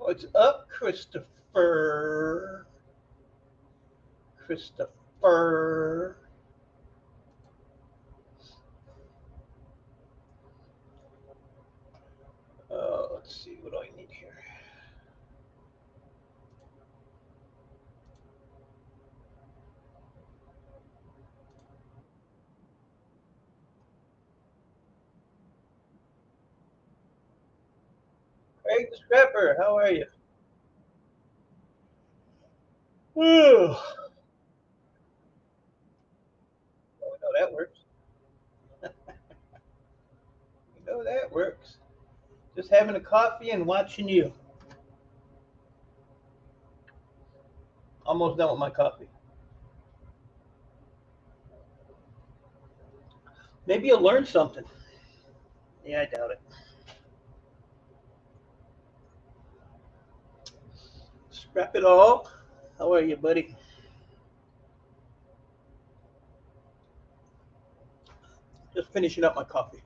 What's up, Christopher? Christopher. Let's see, what do I need here? Hey, the Scrapper, how are you? Ooh, we know that works. We know that works. Just having a coffee and watching you. Almost done with my coffee. Maybe you'll learn something. Yeah, I doubt it. Scrap it all. How are you, buddy? Just finishing up my coffee.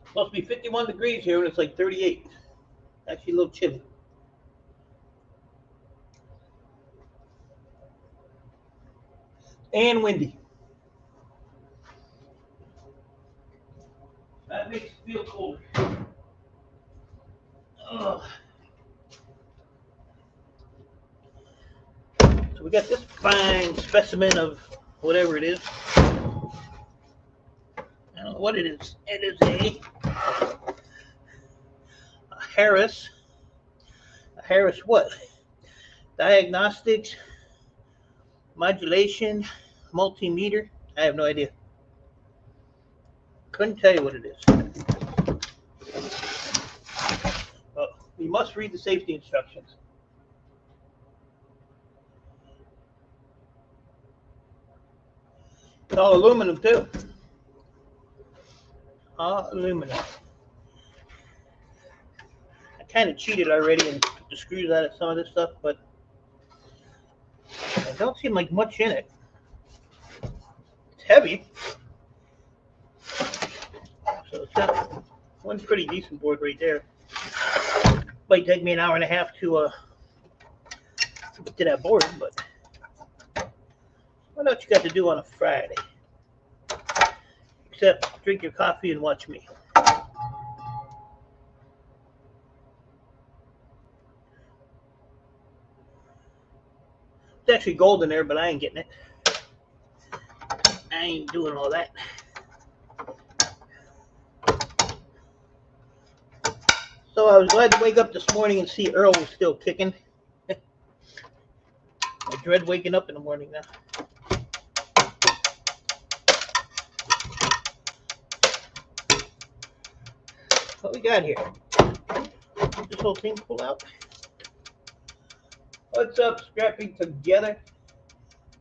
Supposed to be 51 degrees here, and it's like 38. Actually, a little chilly. And windy. That makes it feel colder. Ugh. So we got this fine specimen of whatever it is. I don't know what it is. It is a Harris. A Harris what? Diagnostics, modulation, multimeter. I have no idea. Couldn't tell you what it is. Well, you must read the safety instructions. It's all aluminum too. All aluminum. I kind of cheated already and took the screws out of some of this stuff, but it don't seem like much in it. It's heavy. So it's got one pretty decent board right there. Might take me an hour and a half to get to that board, but what else you got to do on a Friday? Except drink your coffee and watch me. It's actually gold in there, but I ain't getting it. I ain't doing all that. So I was glad to wake up this morning and see Earl was still kicking. I dread waking up in the morning now. What we got here? This whole thing pull out. What's up, Scrapping Together?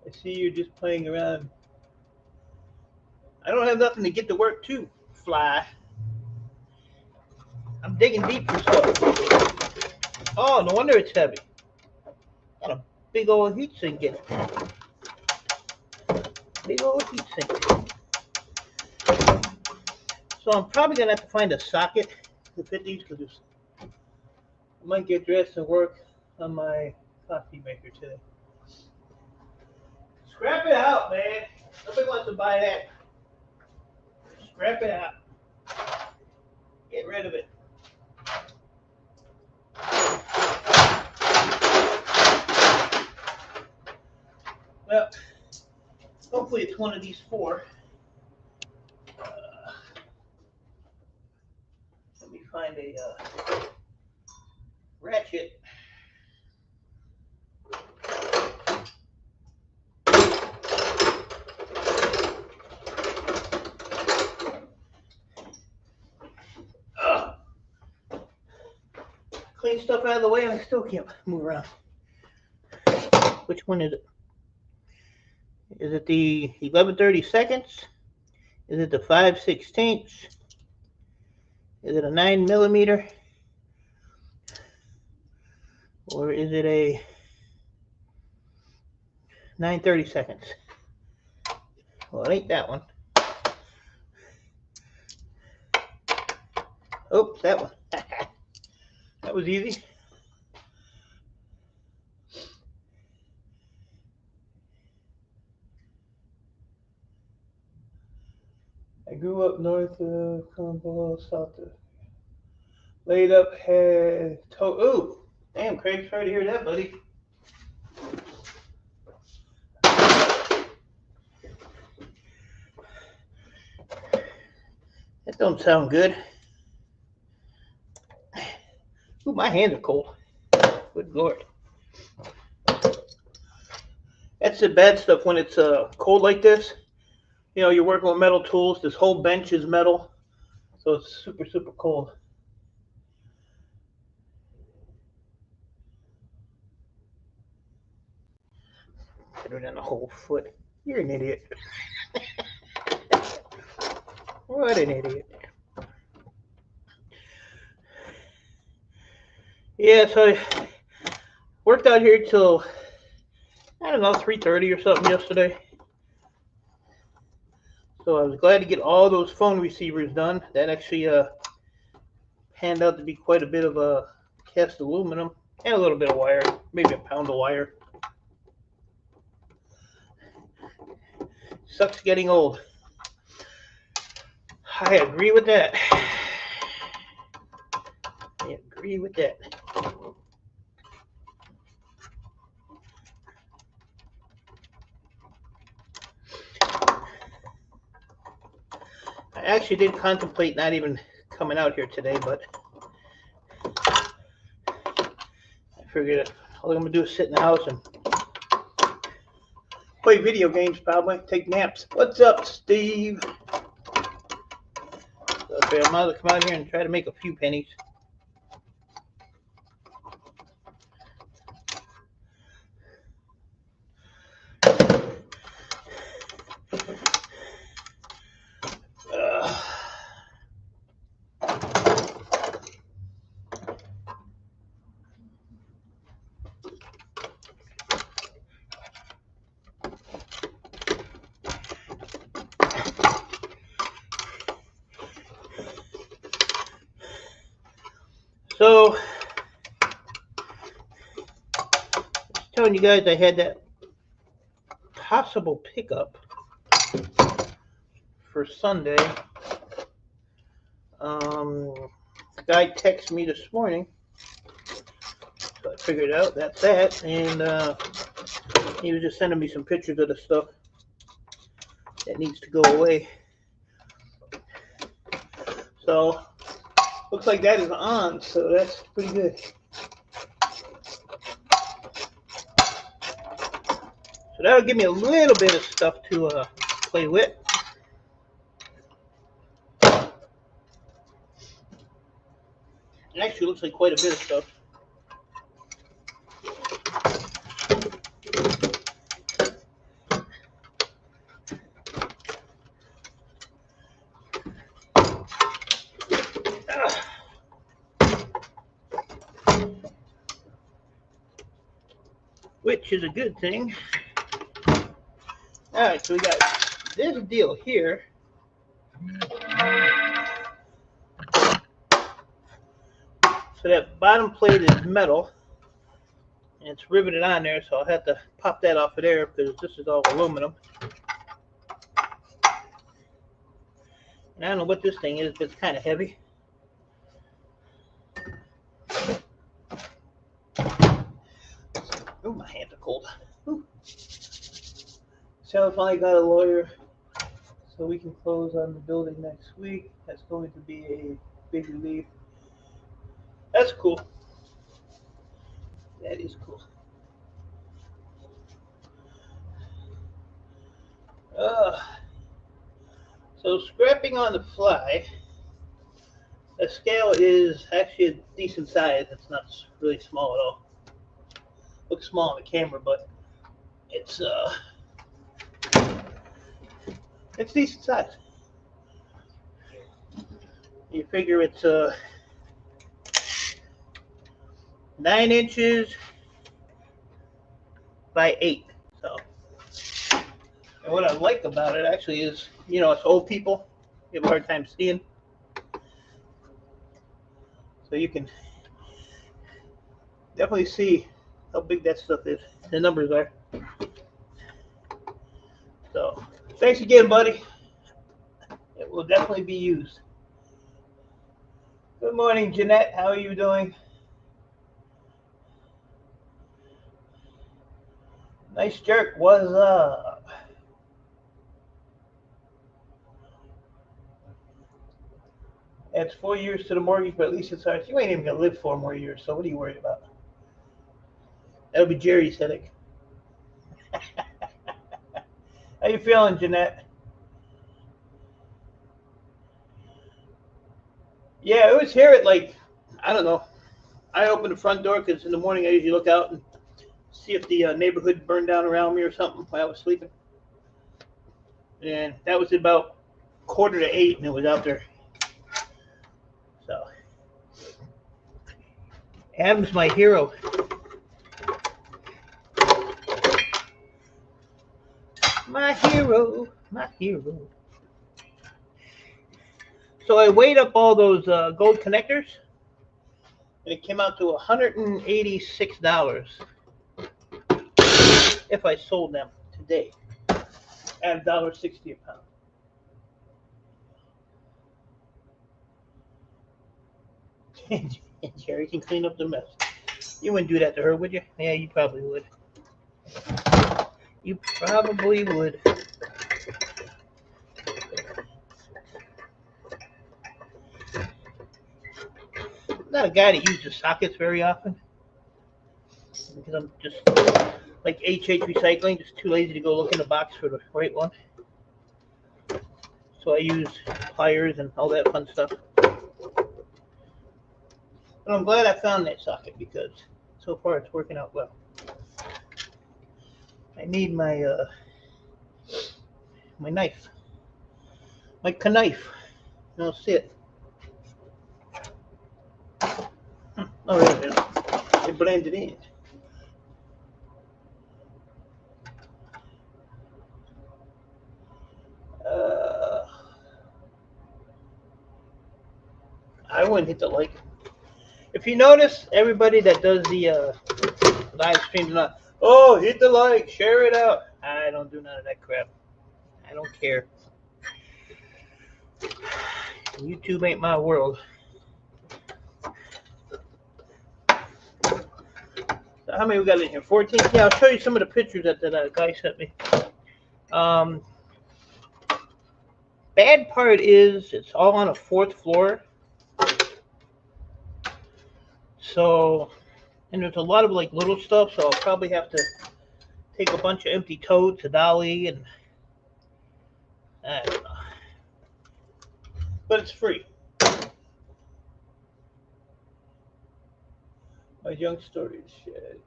I see you just playing around. I don't have nothing to get to work to, Fly. I'm digging deep for stuff. Oh, no wonder it's heavy. Got a big old heat sink in it. Big old heat sink. So I'm probably gonna have to find a socket to fit these because I might get dressed and work on my coffee maker today. Scrap it out, man. Nobody wants to buy that. Scrap it out. Get rid of it. Well, hopefully it's one of these four. Let me find a ratchet. Clean stuff out of the way and I still can't move around. Which one is it? Is it the 11/30 seconds? Is it the 5/16? Is it a 9mm? Or is it a 9/30 seconds? Well, it ain't that one. Oops, that one. That was easy. I grew up north of Convo, south of. Laid up head. Ooh, damn, Craig. Sorry to hear that, buddy. That don't sound good. Ooh, my hands are cold. Good Lord. That's the bad stuff when it's cold like this. You know, you're working with metal tools. This whole bench is metal, so it's super, super cold. Better than the whole foot. You're an idiot. What an idiot. Yeah, so I worked out here till, I don't know, 3:30 or something yesterday. So I was glad to get all those phone receivers done. That actually panned out to be quite a bit of cast aluminum and a little bit of wire, maybe a pound of wire. Sucks getting old. I agree with that. I agree with that. I actually did contemplate not even coming out here today, but I figured all I'm gonna do is sit in the house and play video games, probably take naps. What's up, Steve? Okay, I might as well come out here and try to make a few pennies. So, I was telling you guys I had that possible pickup for Sunday. The guy texted me this morning, so I figured out that's that, and he was just sending me some pictures of the stuff that needs to go away. So, looks like that is on, so that's pretty good. So that'll give me a little bit of stuff to play with. It actually looks like quite a bit of stuff. Which is a good thing. Alright, so we got this deal here. So that bottom plate is metal, and it's riveted on there, so I'll have to pop that off of there because this is all aluminum. And I don't know what this thing is, but it's kind of heavy. Oh, my hands are cold. Ooh. So I finally got a lawyer, so we can close on the building next week. That's going to be a big relief. That's cool. That is cool. So scrapping on the fly, the scale is actually a decent size. It's not really small at all. Looks small on the camera, but it's decent size. You figure it's 9 inches by 8. So, and what I like about it actually is, you know, it's old people. You have a hard time seeing. So you can definitely see how big that stuff is. The numbers are. So thanks again, buddy. It will definitely be used. Good morning, Jeanette. How are you doing? Nice jerk. What's up? It's 4 years to the mortgage, but at least it's ours. You ain't even gonna live 4 more years, so what are you worried about? That'll be Jerry's headache. How you feeling, Jeanette? Yeah, it was here at like, I don't know. I opened the front door because in the morning I usually look out and see if the neighborhood burned down around me or something while I was sleeping. And that was about 7:45, and it was out there. So, Adam's my hero. My hero, my hero. So I weighed up all those gold connectors, and it came out to $186 if I sold them today at $1.60 a pound. And Jerry can clean up the mess. You wouldn't do that to her, would you? Yeah, you probably would. You probably would. I'm not a guy that uses sockets very often because I'm just like HH Recycling, just too lazy to go look in the box for the right one. So I use pliers and all that fun stuff. But I'm glad I found that socket because so far it's working out well. I need my my knife, my knife. I'll see it. Oh, there it is. It blended in. I wouldn't hit the like. If you notice, everybody that does the live streams, not, oh, hit the like, share it out. I don't do none of that crap. I don't care. YouTube ain't my world. So how many we got in here? 14? Yeah, I'll show you some of the pictures that that guy sent me. Bad part is it's all on a 4th floor. So, and there's a lot of like little stuff, so I'll probably have to take a bunch of empty totes, a dolly, and I don't know. But it's free. My junk storage shed.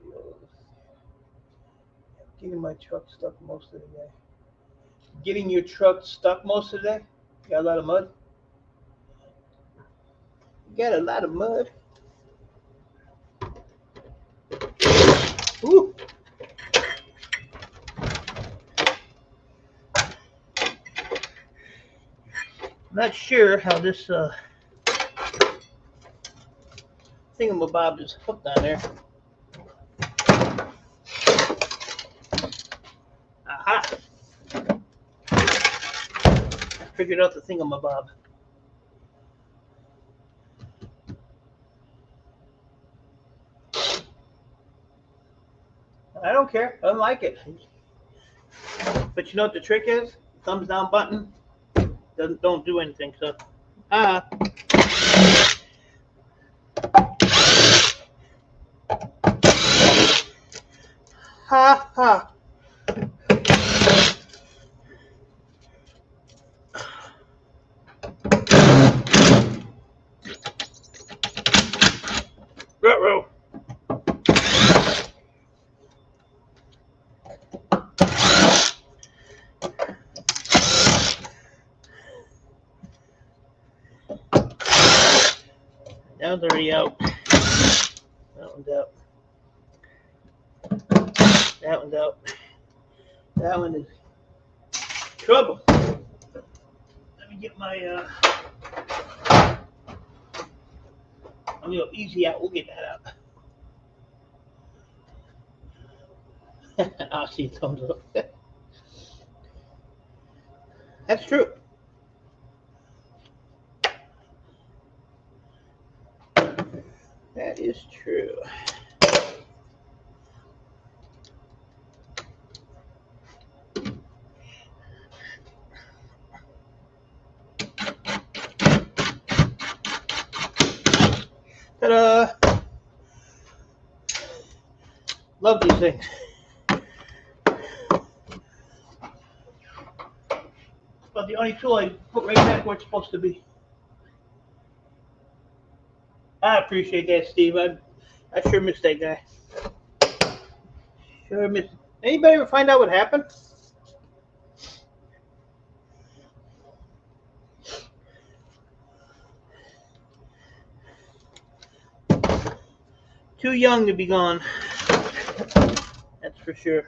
Getting my truck stuck most of the day. Getting your truck stuck most of the day? Got a lot of mud? You got a lot of mud? Ooh. Not sure how this thingamabob is hooked on there. Aha! Figured out the thingamabob. I don't care. I don't like it. But you know what the trick is? Thumbs down button don't do anything. So, ha ha. Ruh-roh. That one's already out. That one's out. That one's out. That one is trouble. Let me get my A little easy out. We'll get that out. I'll see thumbs up. That's true. That is true. Ta-da! Love these things. But the only tool I put right back where it's supposed to be. I appreciate that, Steve. I sure missed that guy. Sure missed. Anybody ever find out what happened? Too young to be gone. That's for sure.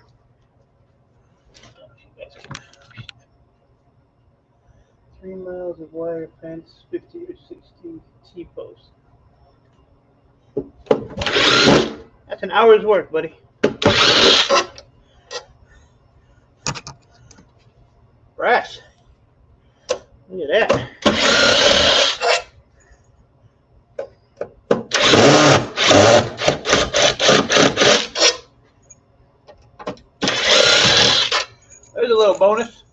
3 miles of wire fence, 50 or 60 T-posts. That's an hour's work, buddy. Brass. Look at that. There's a little bonus.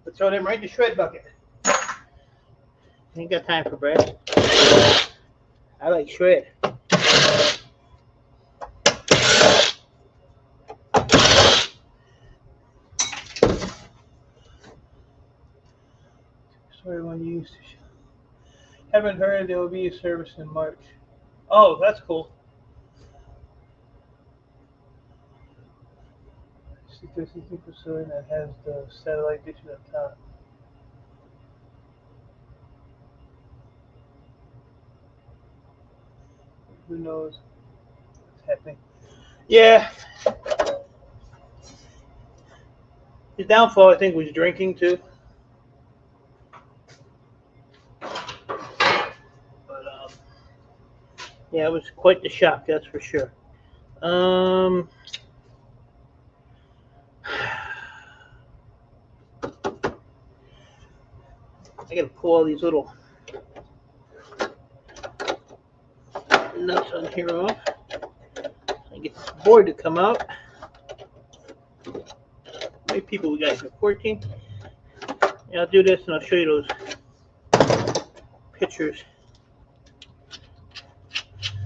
Let's throw them right in the shred bucket. Ain't got time for brass. I like shred. Sorry, one used. Haven't heard there will be a service in March. Oh, that's cool. There's a facility that has the satellite dish at the top. Who knows what's happening? Yeah. His downfall, I think, was drinking too. But yeah, it was quite the shock, that's for sure. I gotta pull all these little nuts on here off. I get this board to come out. How many people we got here? 14. Yeah, I'll do this and I'll show you those pictures.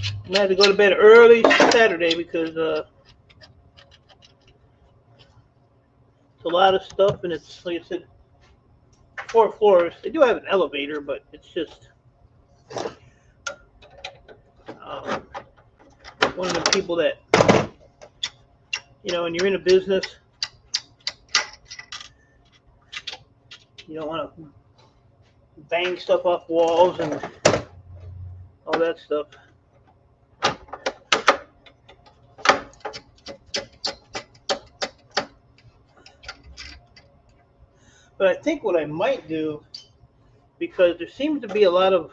I'm gonna have to go to bed early Saturday because it's a lot of stuff and it's, like I said, 4 floors. They do have an elevator, but it's just one of the people that, you know, when you're in a business, you don't want to bang stuff off walls and all that stuff. But I think what I might do, because there seems to be a lot of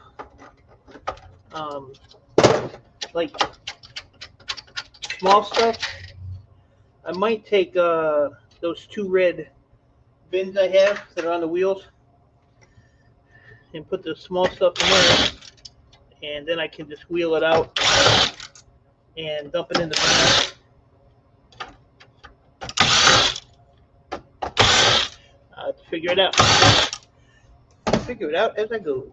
like small stuff, I might take those 2 red bins I have that are on the wheels and put the small stuff in there, and then I can just wheel it out and dump it in the bag. I'll figure it out. Figure it out as I go.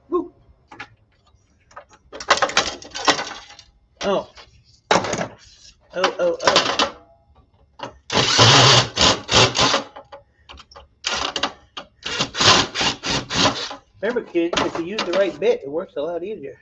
Woo. Oh. Oh. Remember, kids, if you use the right bit, it works a lot easier.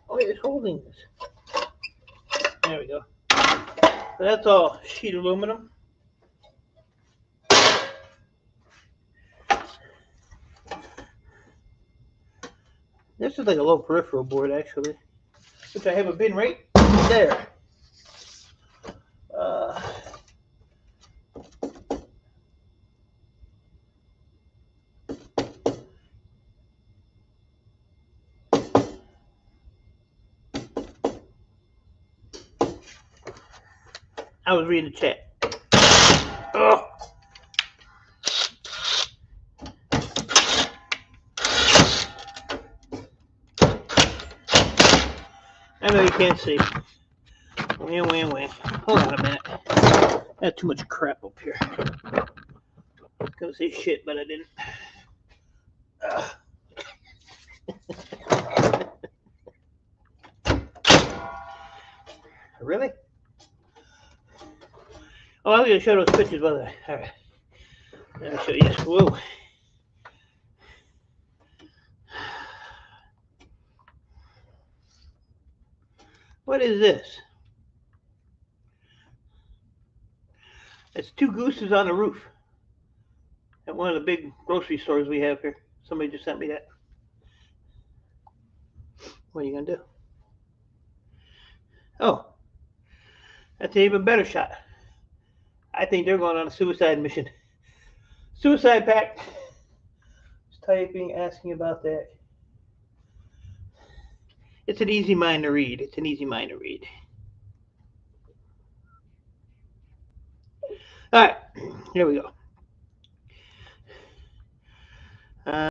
Oh, it's holding this. There we go. So that's all sheet aluminum. This is like a low peripheral board, actually, which I have a bin right there. I was reading the chat. Oh. I know you can't see. Wah. Hold on a minute. I had too much crap up here. I was gonna say shit, but I didn't. Really? Oh, I'm gonna show those pictures, brother. All right. Let me show you this. Whoa. What is this? It's two gooses on the roof at one of the big grocery stores we have here. Somebody just sent me that. What are you gonna do? Oh, that's an even better shot. I think they're going on a suicide mission. Suicide pact. Just typing, asking about that. It's an easy mind to read. It's an easy mind to read. All right, here we go. All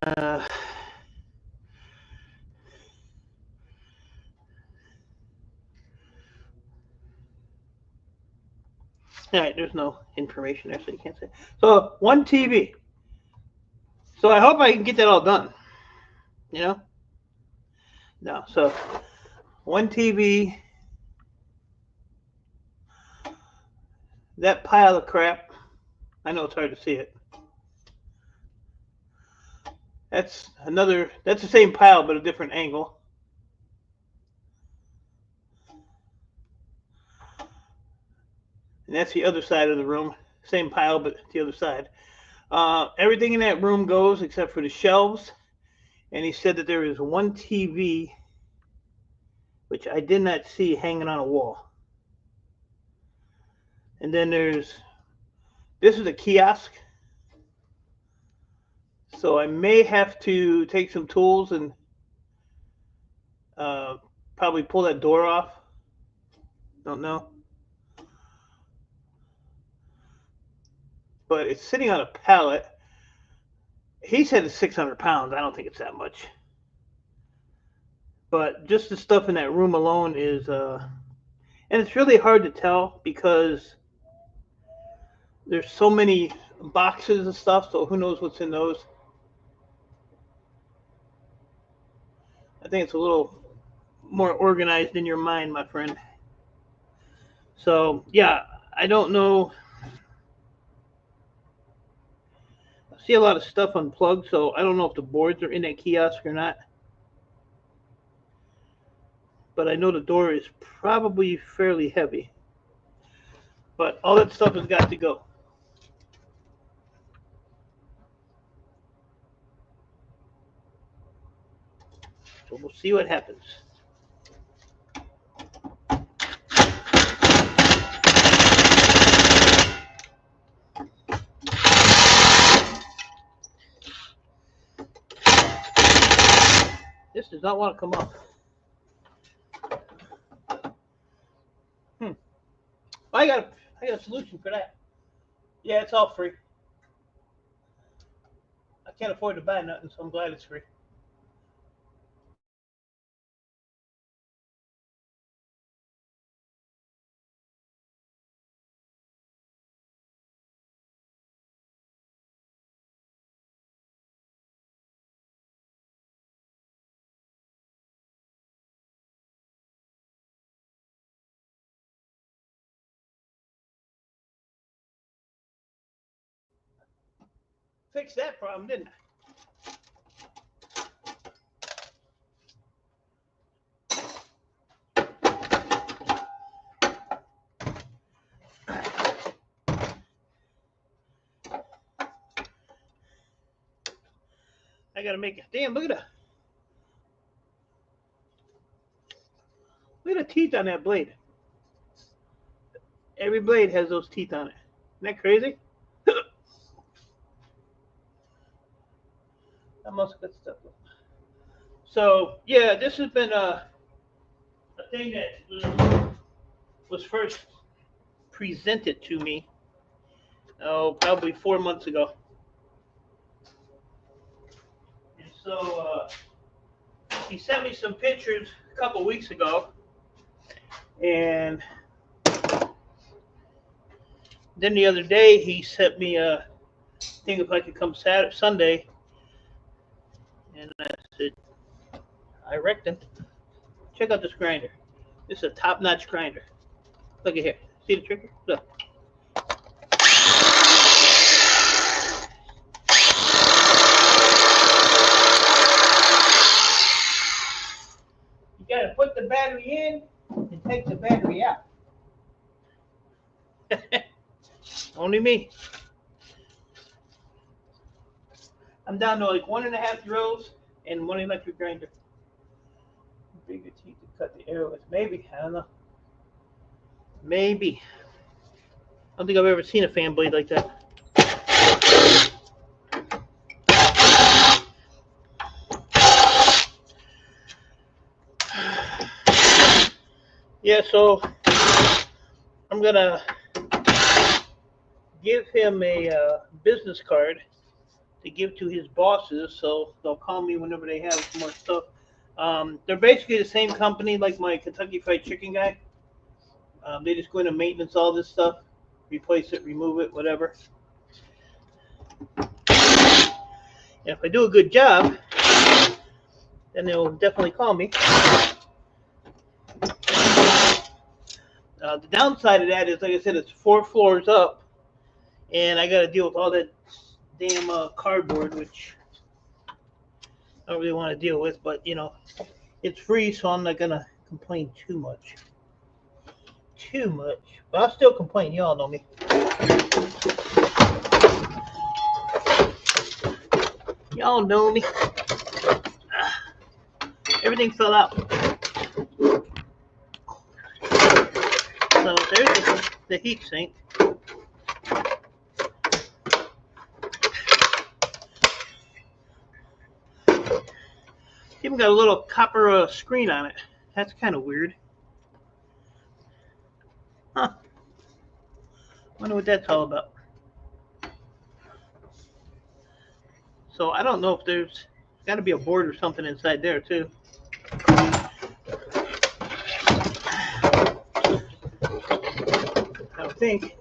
right, there's no information there, so you can't say. So, one TV. So, I hope I can get that all done. You know? No, so, one TV. That pile of crap. I know it's hard to see it. That's the same pile, but a different angle. And that's the other side of the room. Same pile, but the other side. Everything in that room goes except for the shelves. And he said that there is one TV, which I did not see, hanging on a wall. And then this is a kiosk. So I may have to take some tools and probably pull that door off. Don't know. But it's sitting on a pallet. He said it's 600 pounds. I don't think it's that much. But just the stuff in that room alone is, and it's really hard to tell because there's so many boxes and stuff, so who knows what's in those. I think it's a little more organized in your mind, my friend. So, yeah, I don't know. I see a lot of stuff unplugged, so I don't know if the boards are in that kiosk or not. But I know the door is probably fairly heavy. But all that stuff has got to go. So we'll see what happens. This does not want to come off. I got a solution for that. Yeah, it's all free. I can't afford to buy nothing, so I'm glad it's free. Fixed that problem, didn't I? I gotta make it. Damn, look at the teeth on that blade. Every blade has those teeth on it. Isn't that crazy? That must good stuff. So yeah, this has been a thing that was first presented to me, probably 4 months ago. And so he sent me some pictures a couple weeks ago, and then the other day he sent me a thing if I could come Saturday, Sunday, and I said, I reckon. Check out this grinder. This is a top-notch grinder. Look at here. See the trigger? Look. You gotta put the battery in and take the battery out. Only me. I'm down to like 1.5 drills and 1 electric grinder. Bigger teeth to cut the air with. Maybe. I don't know. Maybe. I don't think I've ever seen a fan blade like that. Yeah, so I'm gonna give him a business card to give to his bosses, so they'll call me whenever they have some more stuff. They're basically the same company like my Kentucky Fried Chicken guy. They just go into maintenance, all this stuff, replace it, remove it, whatever. And if I do a good job, then they'll definitely call me. The downside of that is, like I said, it's 4 floors up, and I got to deal with all that damn cardboard, which I don't really want to deal with, but you know, it's free, so I'm not gonna complain too much. But I'll still complain. Y'all know me. Y'all know me. Everything fell out. So there's the heat sink. It's even got a little copper screen on it. That's kind of weird. Huh. Wonder what that's all about. So I don't know if there's got to be a board or something inside there too. I don't think.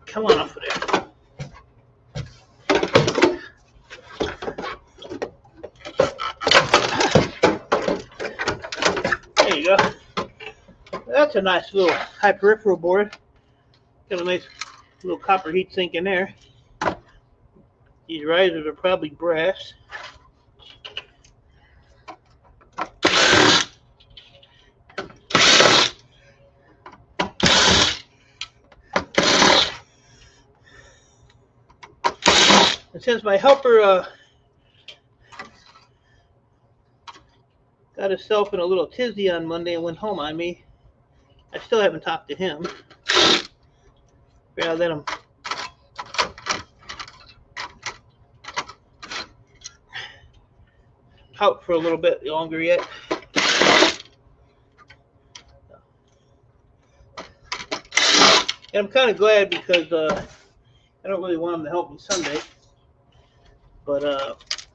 Come on off of there. There you go. That's a nice little high peripheral board. Got a nice little copper heat sink in there. These risers are probably brass. And since my helper got himself in a little tizzy on Monday and went home on me, I still haven't talked to him. I'll let him out for a little bit longer yet. And I'm kind of glad because I don't really want him to help me Sunday, but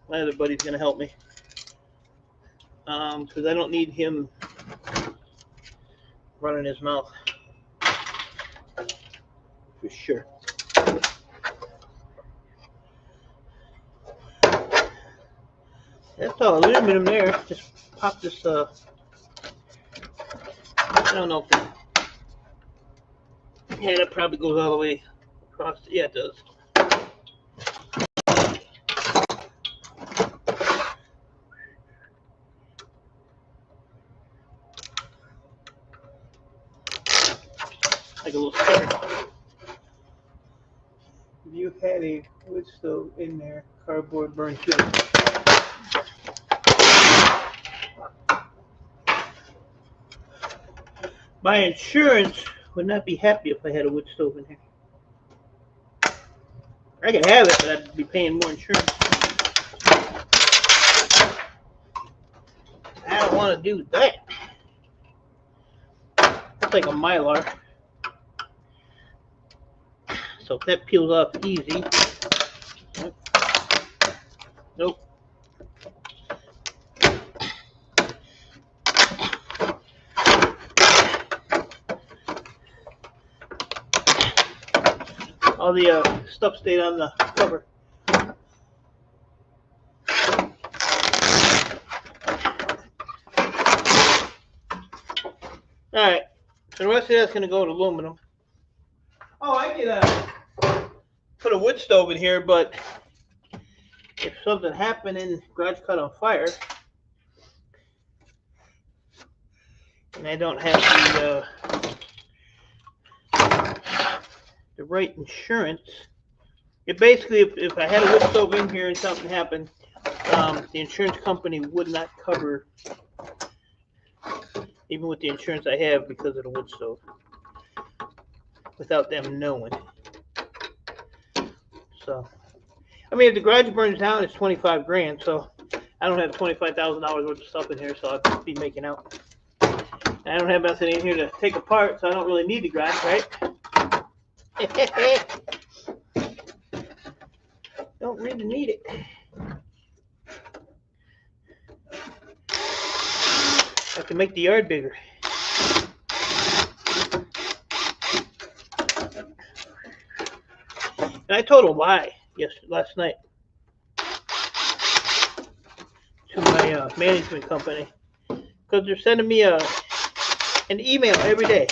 my other buddy's going to help me because I don't need him running his mouth for sure. That's all aluminum there. Just pop this. I don't know if that. Yeah, that probably goes all the way across. Yeah, it does. Like a little sticker. had a wood stove in there. Cardboard burned too. My insurance would not be happy if I had a wood stove in here. I could have it, but I'd be paying more insurance. I don't want to do that. That's like a Mylar. So if that peels off easy. Nope. All the stuff stayed on the cover. Alright, so the rest of that's going to go to aluminum. Oh, I could put a wood stove in here, but if something happened and the garage caught on fire, and I don't have the right insurance, it basically, if I had a wood stove in here and something happened, the insurance company would not cover, even with the insurance I have, because of the wood stove, without them knowing. So, I mean, if the garage burns down, it's 25 grand, so I don't have $25,000 worth of stuff in here, so I'd be making out. And I don't have nothing in here to take apart, so I don't really need the garage, right? Don't really need it. Have to make the yard bigger. And I told a lie last night to my management company, because they're sending me an email every day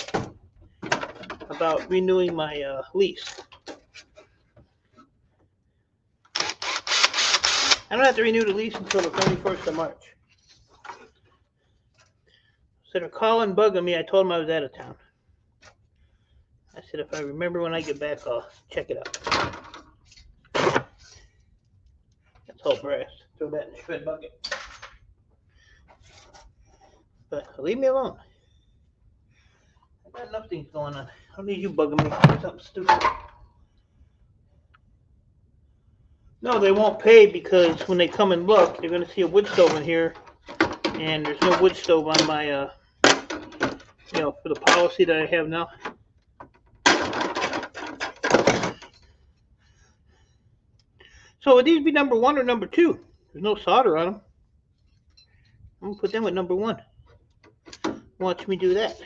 about renewing my lease. I don't have to renew the lease until the 31st of March. So they're calling, bugging me. I told them I was out of town. I said, if I remember when I get back, I'll check it out. That's all brass. Throw that in the shred bucket. But leave me alone. I got enough things going on. I don't need you bugging me for something stupid. No, they won't pay, because when they come and look, they're going to see a wood stove in here, and there's no wood stove on my, for the policy that I have now. So would these be number 1 or number 2? There's no solder on them. I'm going to put them at number 1. Watch me do that.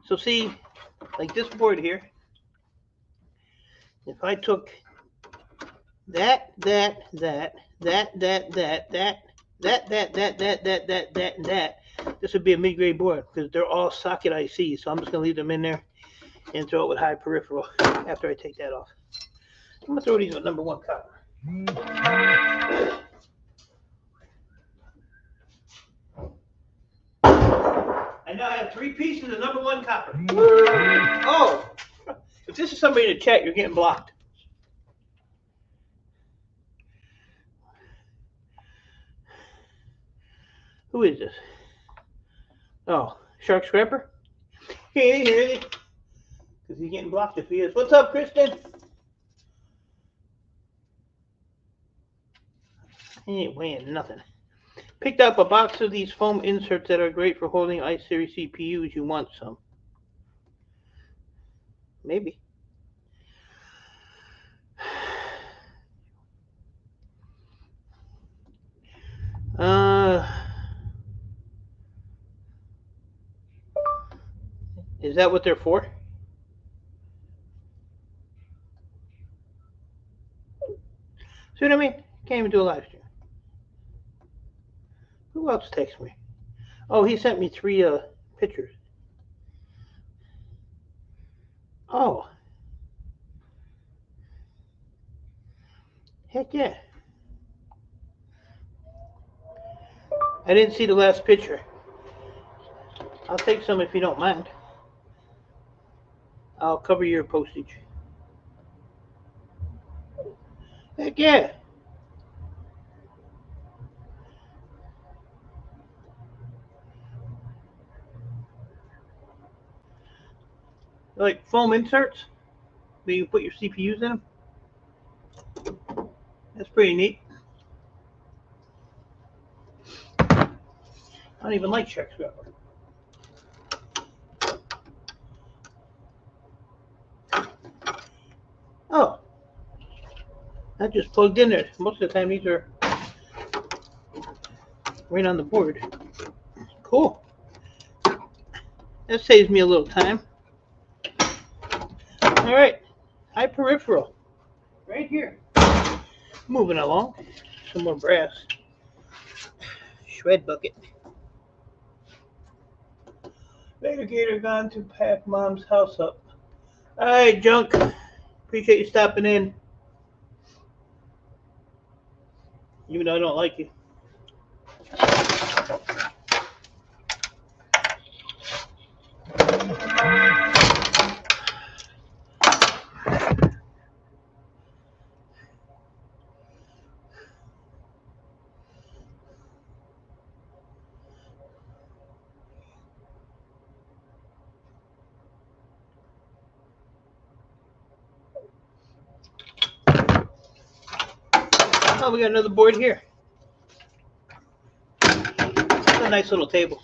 So see, like this board here, if I took that, and that, this would be a mid-grade board, because they're all socket ICs. So I'm just going to leave them in there and throw it with high peripheral after I take that off. I'm going to throw these with number 1 copper. I now have 3 pieces of number 1 copper. Oh, if this is somebody in the chat, you're getting blocked. Who is this? Oh, Shark Scrapper? Hey, because he's getting blocked if he is. What's up, Kristen? He ain't weighing nothing. Picked up a box of these foam inserts that are great for holding i-Series CPUs. You want some? Maybe. Is that what they're for? See what I mean? Can't even do a live stream. Who else texted me? Oh, he sent me 3 pictures. Oh. Heck yeah. I didn't see the last picture. I'll take some if you don't mind. I'll cover your postage. Heck yeah. Like foam inserts where you put your CPUs in them. That's pretty neat. I don't even like check scrubber. Oh, that just plugged in there. Most of the time these are right on the board. Cool. That saves me a little time. All right, high peripheral, right here. Moving along, some more brass. Shred bucket. Later Gator gone to pack mom's house up. All right, Junk. Appreciate you stopping in. Even though I don't like you. Oh, we got another board here. It's a nice little table.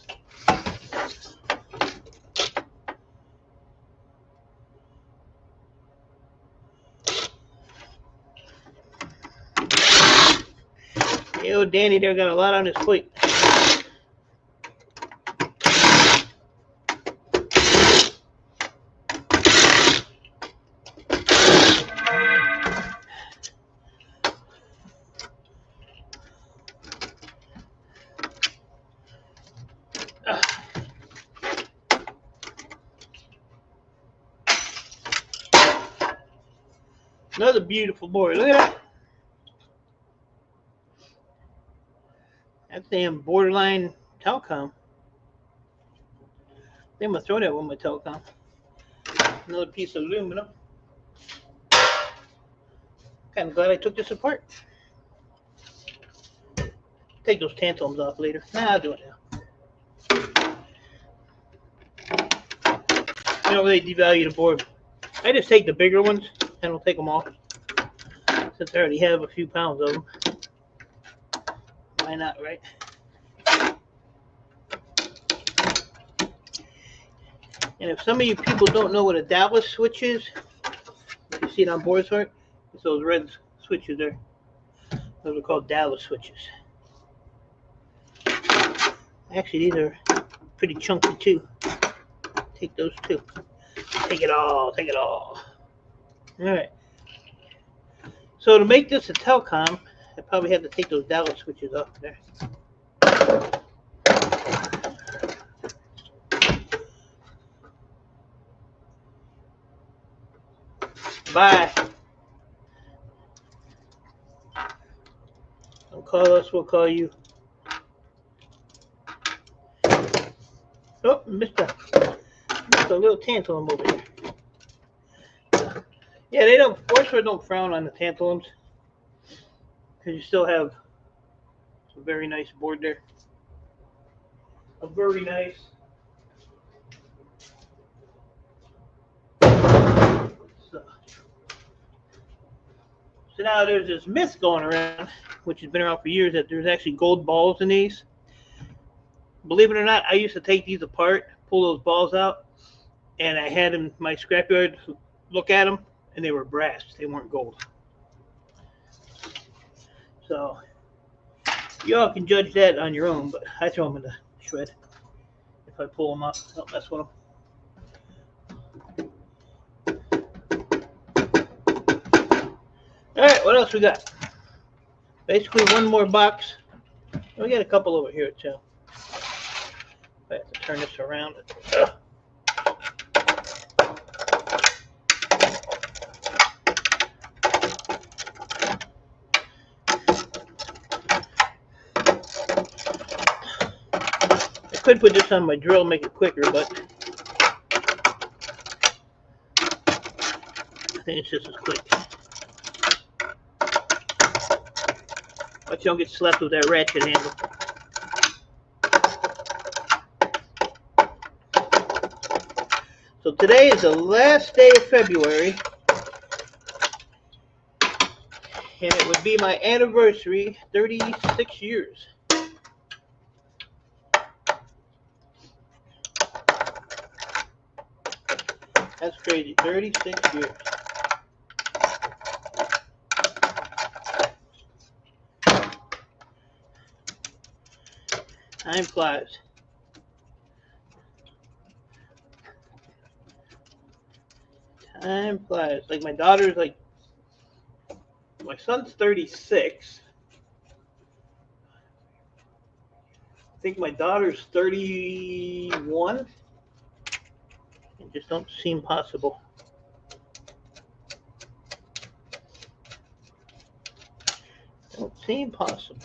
Yo, Danny there got a lot on his plate. Another beautiful board. Look at that. That's damn borderline telecom. I think I'm gonna throw that with my telecom. Another piece of aluminum. Kind of glad I took this apart. Take those tantalums off later. Nah, I'll do it now. You don't really devalue the board. I just take the bigger ones and we'll take them off. Since I already have a few pounds of them. Why not, right? And if some of you people don't know what a Dallas switch is, you see it on boards, right? It's those red switches there. Those are called Dallas switches. Actually, these are pretty chunky too. Take those too. Take it all. Take it all. All right. So to make this a telecom, I probably have to take those Dallas switches off there. Bye. Don't call us, we'll call you. Oh, missed a little tantalum over here. Yeah, they don't, Forestware don't frown on the tantalums. Because you still have a very nice board there. A very nice. So now there's this myth going around, which has been around for years, that there's actually gold balls in these. Believe it or not, I used to take these apart, pull those balls out, and I had in my scrapyard look at them, and they were brass. They weren't gold. So you all can judge that on your own, but I throw them in the shred if I pull them up. Don't mess with them. All right, what else we got? Basically one more box. We got a couple over here too. I have to turn this around. could put this on my drill, make it quicker, but I think it's just as quick. But you don't get slapped with that ratchet handle. So today is the last day of February, and it would be my anniversary, 36 years. That's crazy, 36 years. Time flies. Time flies. Like my daughter's like, my son's 36. I think my daughter's 31. It just don't seem possible. Don't seem possible.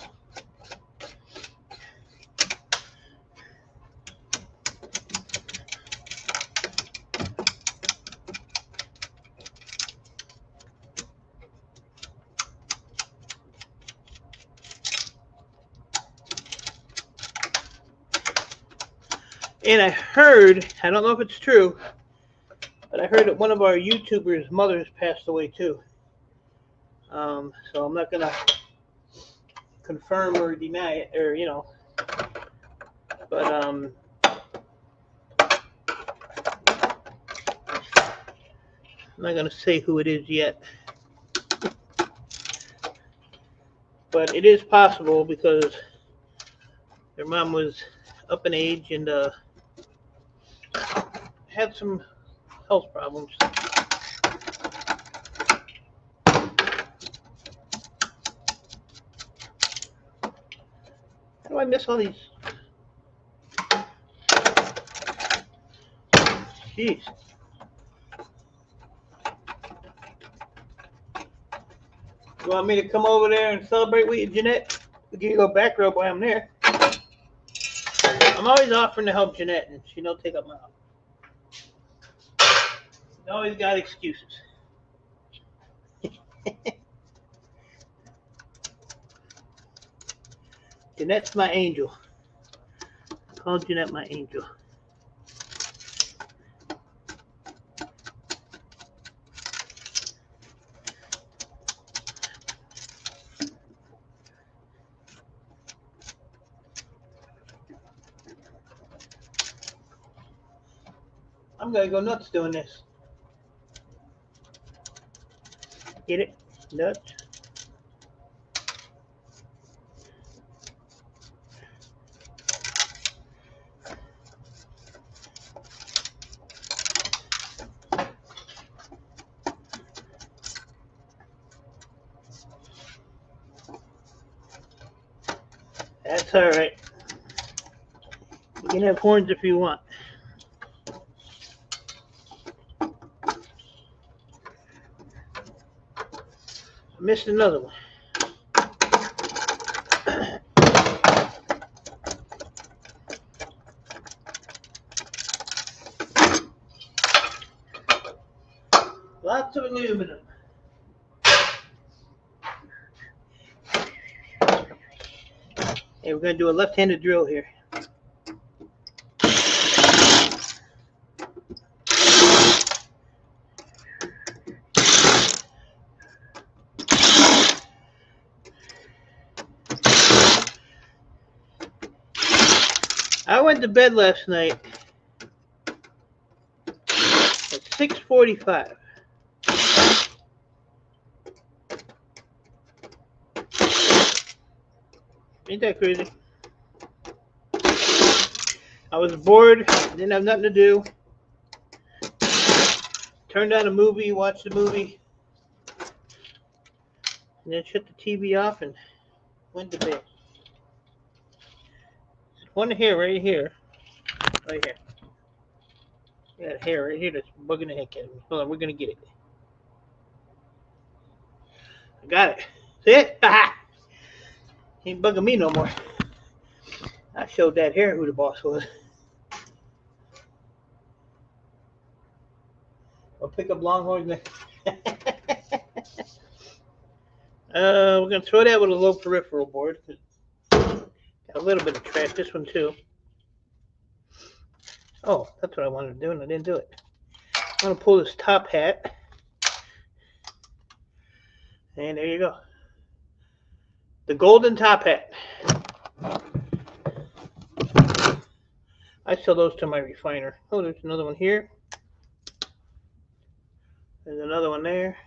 And I heard, I don't know if it's true, but I heard that one of our YouTubers' mothers passed away too. So I'm not gonna confirm or deny it, or you know, but I'm not gonna say who it is yet. But it is possible because their mom was up in age and had some health problems. How do I miss all these? Jeez. You want me to come over there and celebrate with you, Jeanette? We'll give you a back rub while I'm there. I'm always offering to help Jeanette, and she don't take up my offer. She's always got excuses. Jeanette's my angel. I call Jeanette my angel. I'm gonna go nuts doing this. Get it? Nuts. That's all right. You can have horns if you want. I missed another one. Lots of aluminum. Hey, we're going to do a left-handed drill here. I went to bed last night at 6:45. Ain't that crazy? I was bored, didn't have nothing to do. Turned on a movie, watched the movie, and then shut the TV off and went to bed. One hair right here. Right here. Got a hair right here that's bugging the heck out of me. Hold on, we're gonna get it. I got it. See it? Aha! Ain't bugging me no more. I showed that here who the boss was. I'll pick up Longhorns next. We're gonna throw that with a low peripheral board. Got a little bit of trash. This one too. Oh, that's what I wanted to do, and I didn't do it. I'm gonna pull this top hat, and there you go. The golden top hat. I sell those to my refiner. Oh, there's another one here. There's another one there.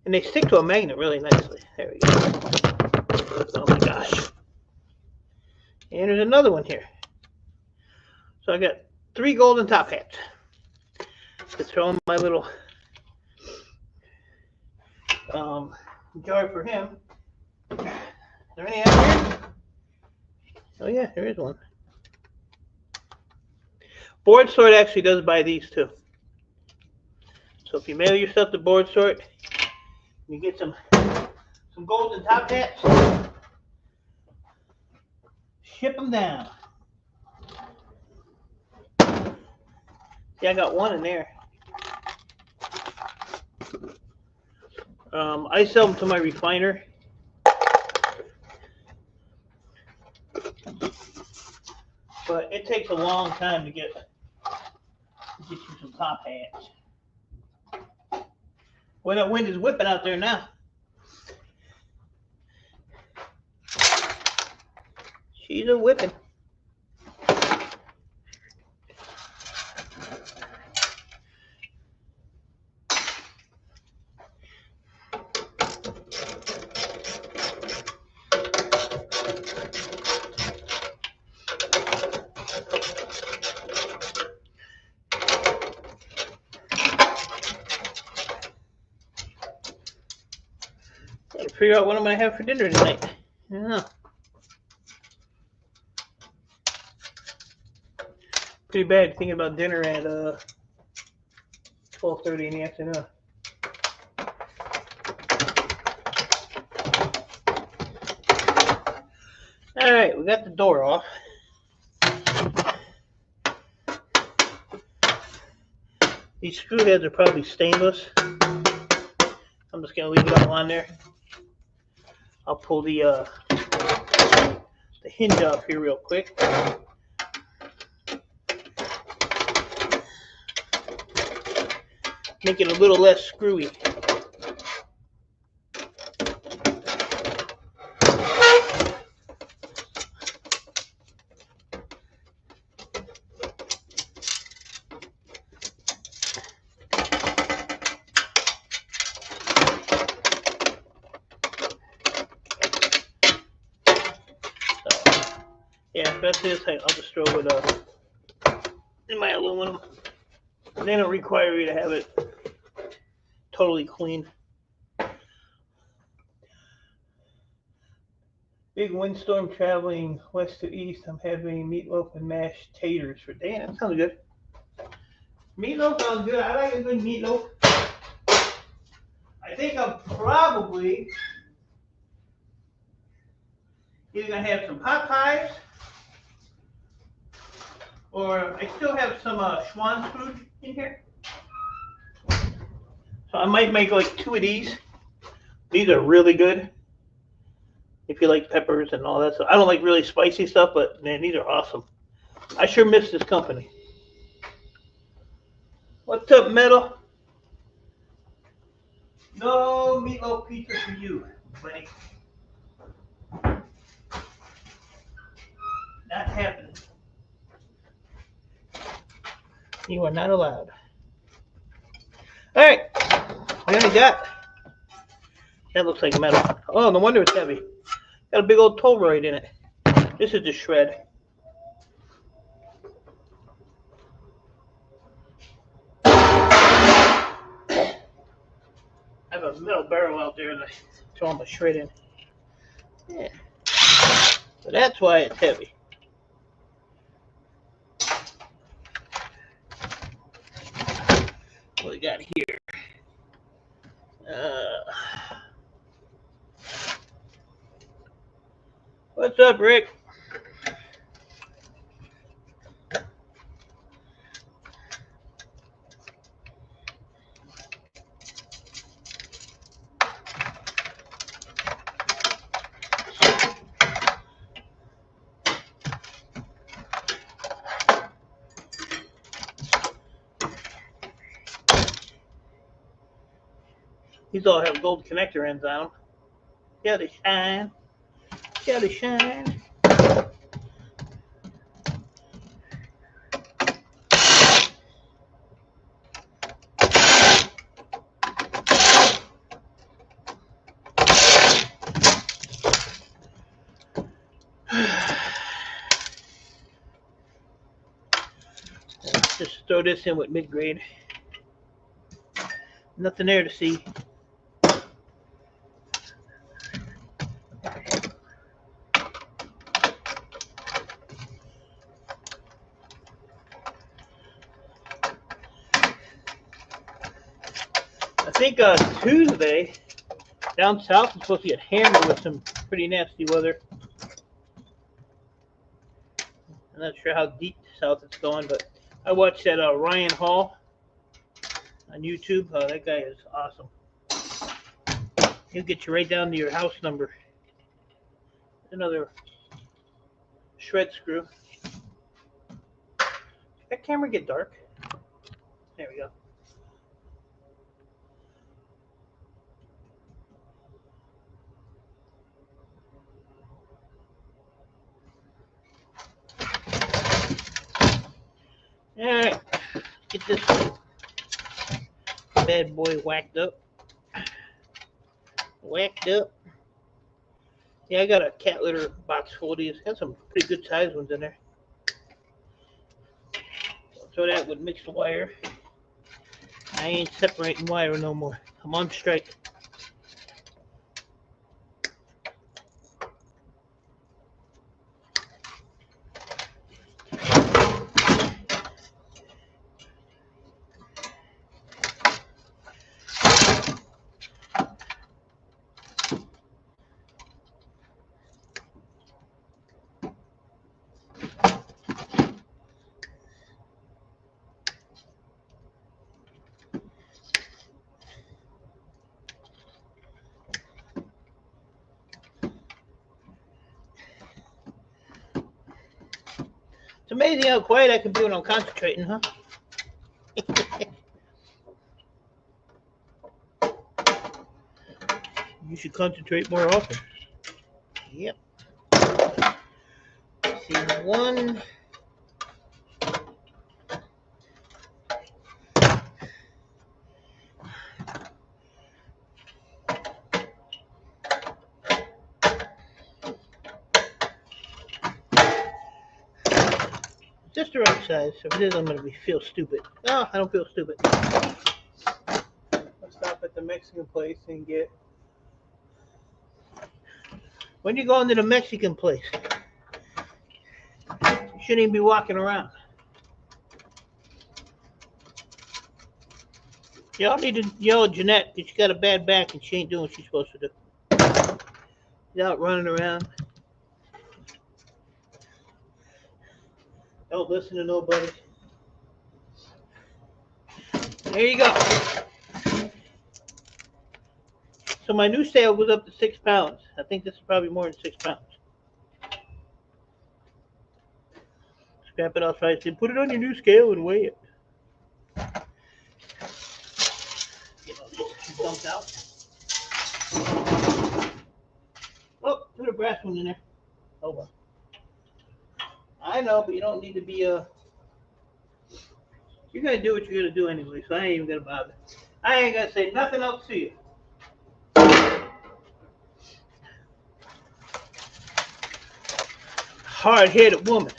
And they stick to a magnet really nicely. There we go. Oh my gosh. And there's another one here. So I got 3 golden top hats to throw in my little jar for him. Is there any out here? Oh yeah, there is one. Board Sort actually does buy these too. So if you mail yourself to Board Sort, you get some golden top hats, ship them down. See, I got one in there. I sell them to my refiner. But it takes a long time to get you some top hats. Well, that wind is whipping out there now. She's a whipping. Figure out what I'm gonna have for dinner tonight. I don't know. Pretty bad thinking about dinner at 12:30 in the afternoon. All right, we got the door off. These screw heads are probably stainless. I'm just gonna leave it all on there. I'll pull the hinge off here real quick. Make it a little less screwy. Yeah, that's this. I'll just throw it in my aluminum. They don't require you to have it totally clean. Big windstorm traveling west to east. I'm having meatloaf and mashed taters for dinner. That sounds good. Meatloaf sounds good. I like a good meatloaf. I think I'm probably either gonna have some pot pies, or I still have some Schwann's food in here. So I might make like 2 of these. These are really good. If you like peppers and all that stuff. I don't like really spicy stuff, but man, these are awesome. I sure miss this company. What's up, Metal? No meatloaf pizza for you, buddy. Not happening. You are not allowed. All right, I only got. That looks like metal. Oh, no wonder it's heavy. Got a big old Tolroyd in it. This is the shred. I have a metal barrel out there and I throw my shred in. Yeah. So that's why it's heavy. What we got here? What's up, Rick? These all have gold connector ends on them. See how they shine? See how they shine? Just throw this in with mid-grade. Nothing there to see. I think Tuesday down south is supposed to get hammered with some pretty nasty weather. I'm not sure how deep south it's going, but I watched that Ryan Hall on YouTube. That guy is awesome. He'll get you right down to your house number. Another shred screw. Did that camera get dark? There we go. Alright, get this bad boy whacked up. Yeah, I got a cat litter box full of these. Got some pretty good sized ones in there. So that would mix the wire. I ain't separating wire no more. I'm on strike. It's amazing how quiet I can be when I'm concentrating, huh? You should concentrate more often. Yep. See, one. Just the right size. If it is, I'm going to feel stupid. No, I don't feel stupid. Let's stop at the Mexican place and get... When you go into the Mexican place, you shouldn't even be walking around. Y'all need to yell at Jeanette because she got a bad back and she ain't doing what she's supposed to do. She's out running around. Don't listen to nobody. There you go. So my new sale was up to 6 pounds. I think this is probably more than 6 pounds. Scrap it off. I said, put it on your new scale and weigh it. Get all these dumped out. Oh, put a brass one in there. Oh well. I know, but you don't need to be you're gonna do what you're gonna do anyway, so I ain't even gonna bother. I ain't gonna say nothing else to you. Hard-headed woman.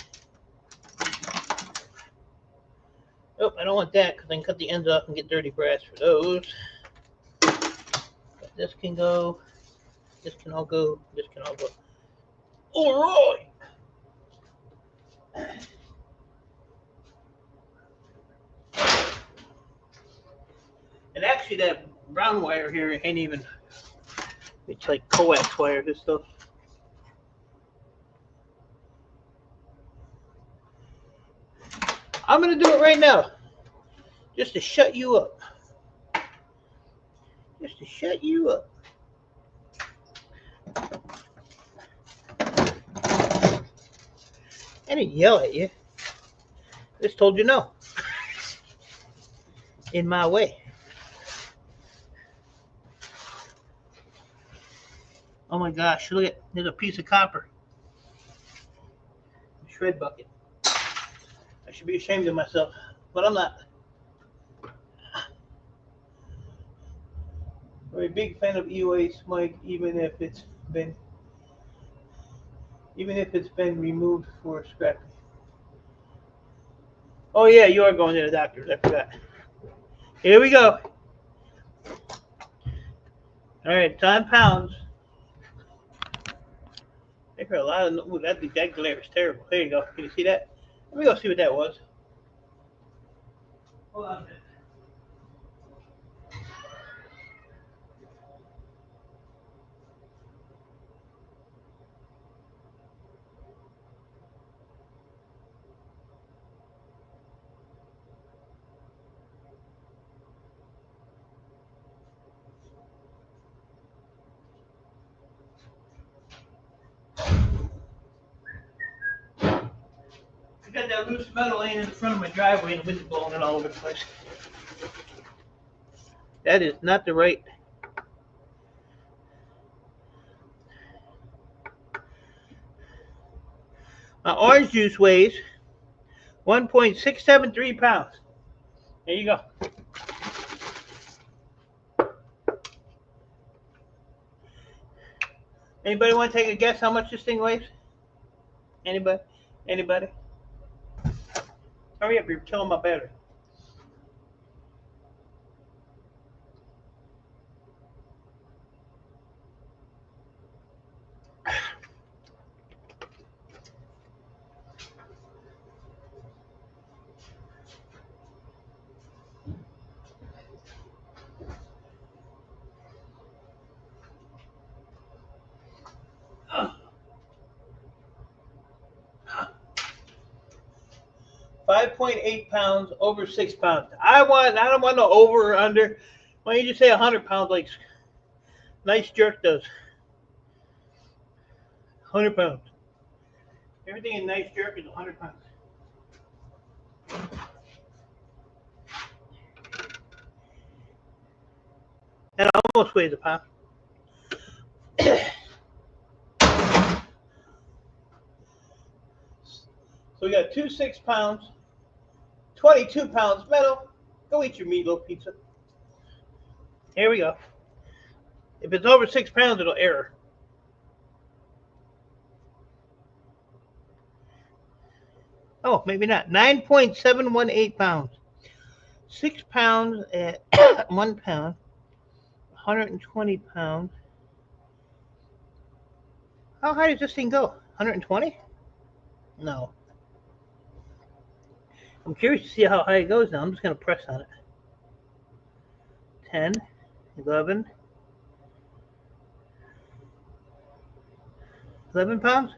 Oh, I don't want that because I can cut the ends off and get dirty brass for those. But this can go. This can all go. This can all go. All right. And actually, that brown wire here ain't even. It's like coax wire. This stuff. I'm gonna do it right now, just to shut you up. Just to shut you up. I didn't yell at you. Just told you no. In my way. Oh my gosh, look at, there's a piece of copper. Shred bucket. I should be ashamed of myself, but I'm not. I'm a big fan of e-waste, Mike, even if it's been removed for scrapping. Oh yeah, you are going to the doctor. I forgot. Here we go. All right, it's on pounds. I heard a lot of. Ooh, that glare is terrible. There you go. Can you see that? Let me go see what that was. Hold on a minute. I got that loose metal laying in the front of my driveway and the wind's blowing it all over the place. That is not the right. Orange juice weighs 1.673 pounds. There you go. Anybody want to take a guess how much this thing weighs? Anybody? Anybody? Hurry up, you're killing my battery. Uh, 5.8 pounds over 6 pounds. I don't want no over or under. Why don't you just say 100 pounds like Nice Jerk does? 100 pounds. Everything in Nice Jerk is 100 pounds. That almost weighs a pound. So we got 2 6 pounds, 22 pounds metal. Go eat your meatloaf pizza. Here we go. If it's over 6 pounds, it'll error. Oh, maybe not. 9.718 pounds. 6 pounds at 1 pound. 120 pounds. How high does this thing go? 120? No. I'm curious to see how high it goes now. I'm just going to press on it. 10, 11, 11 pounds?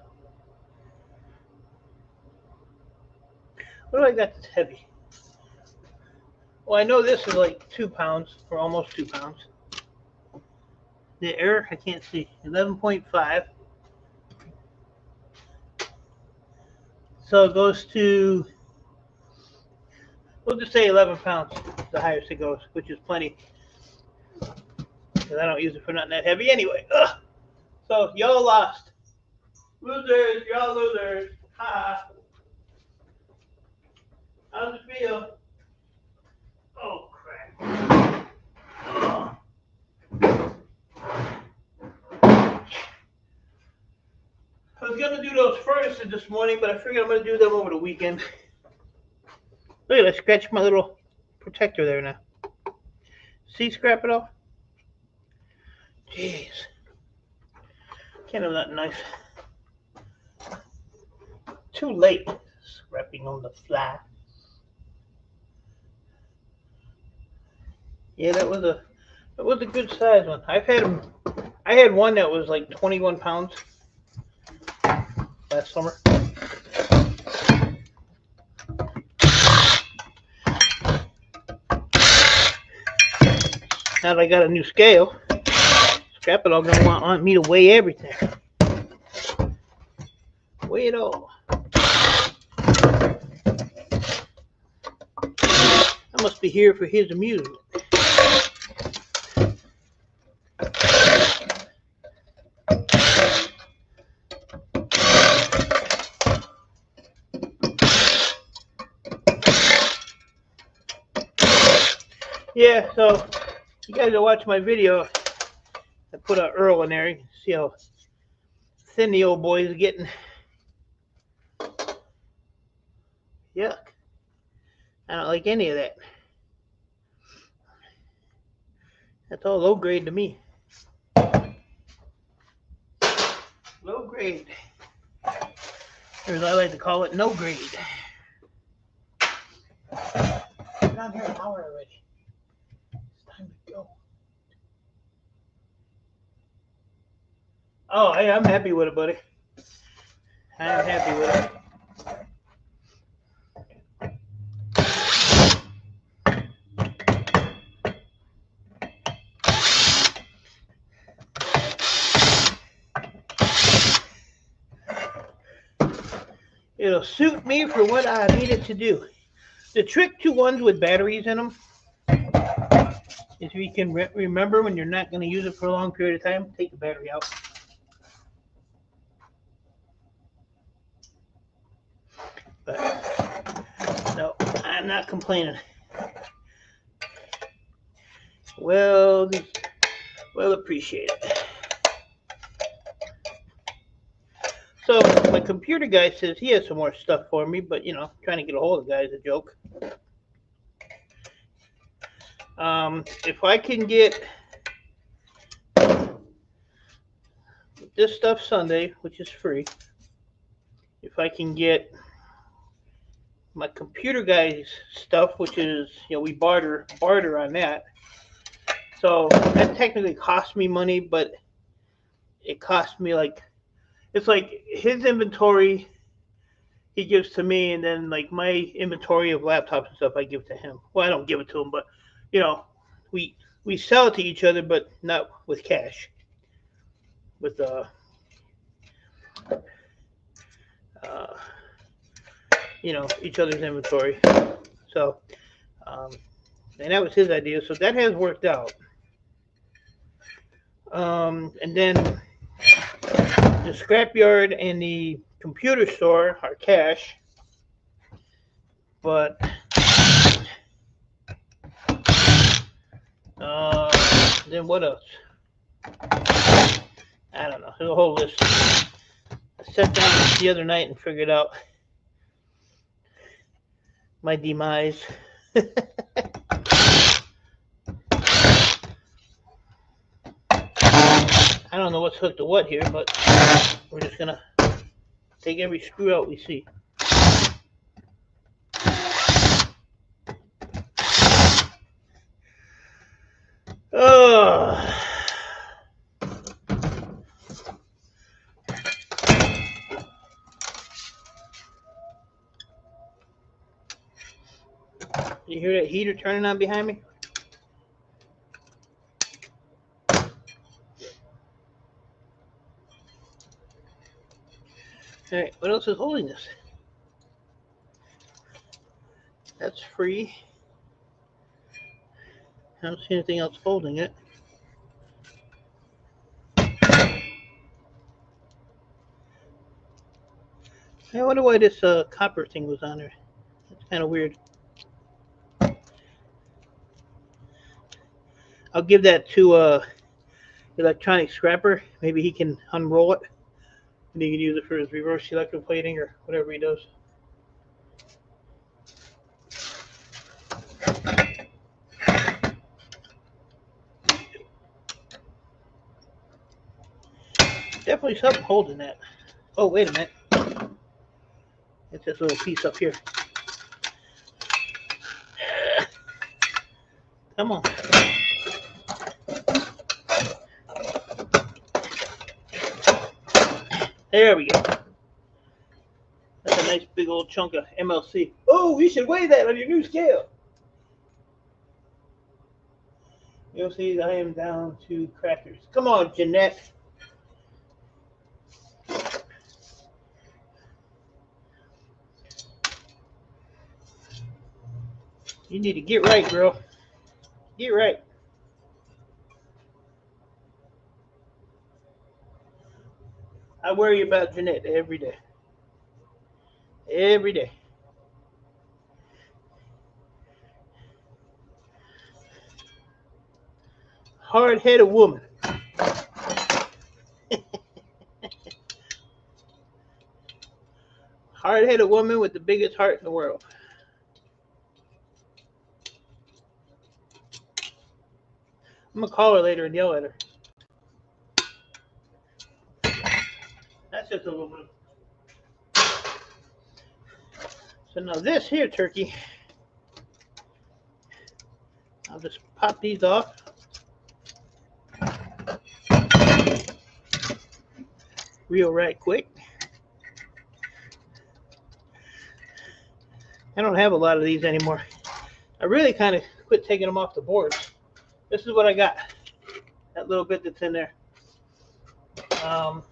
What do I got that's heavy? Well, I know this is like 2 pounds, or almost 2 pounds. The error, I can't see. 11.5. So it goes to, we'll just say 11 pounds, the highest it goes, which is plenty. Because I don't use it for nothing that heavy anyway. Ugh. So y'all lost. Losers, y'all losers. Ha. How's it feel? Oh, crap. Ugh. I was going to do those furnaces this morning, but I figured I'm going to do them over the weekend. Look at that, scratch my little protector there now. See, scrap it off? Jeez. Can't have nothing nice. Too late. Scrapping on the fly. Yeah, that was a good size one. I had one that was like 21 pounds last summer. Now that I got a new scale, Scrap It All gonna want me to weigh everything. Weigh it all. I must be here for his amusement. Yeah, so you guys will watch my video. I put a Earl in there. You can see how thin the old boy is getting. Yuck. I don't like any of that. That's all low grade to me. Low grade. Or as I like to call it, no grade. Been on here an hour already. It's time to go. Oh, hey, I'm happy with it, buddy. I'm happy with it. It'll suit me for what I need it to do. The trick to ones with batteries in them is if you can remember when you're not going to use it for a long period of time, take the battery out. But no, I'm not complaining. Well appreciated. So my computer guy says he has some more stuff for me, but you know, trying to get a hold of the guy is a joke. If I can get this stuff Sunday, which is free, if I can get my computer guy's stuff, which is, you know, we barter on that. So that technically cost me money, but it cost me like, it's like his inventory he gives to me, and then like my inventory of laptops and stuff I give to him. Well, I don't give it to him, but you know, we sell it to each other, but not with cash. With uh you know, each other's inventory. So and that was his idea, so that has worked out. And then the scrapyard and the computer store are cash, but then what else? I don't know. There's a whole list. I sat down the other night and figured out my demise. I don't know what's hooked to what here, but we're just gonna take every screw out we see. Oh. You hear that heater turning on behind me? Alright, what else is holding this? That's free. I don't see anything else holding it. I wonder why this copper thing was on there. That's kind of weird. I'll give that to electronic scrapper. Maybe he can unroll it, and he can use it for his reverse electroplating or whatever he does. Definitely something holding that. Oh, wait a minute. It's this little piece up here. Come on. There we go. That's a nice big old chunk of MLC. Oh, you should weigh that on your new scale. You'll see I am down to crackers. Come on, Jeanette. You need to get right, girl. Get right. I worry about Jeanette every day. Every day. hard-headed woman. Hard-headed woman with the biggest heart in the world. I'm gonna call her later and yell at her. That's just aluminum. So now this here turkey, I'll just pop these off. Real right quick. I don't have a lot of these anymore. I really kind of quit taking them off the boards. This is what I got. That little bit that's in there. I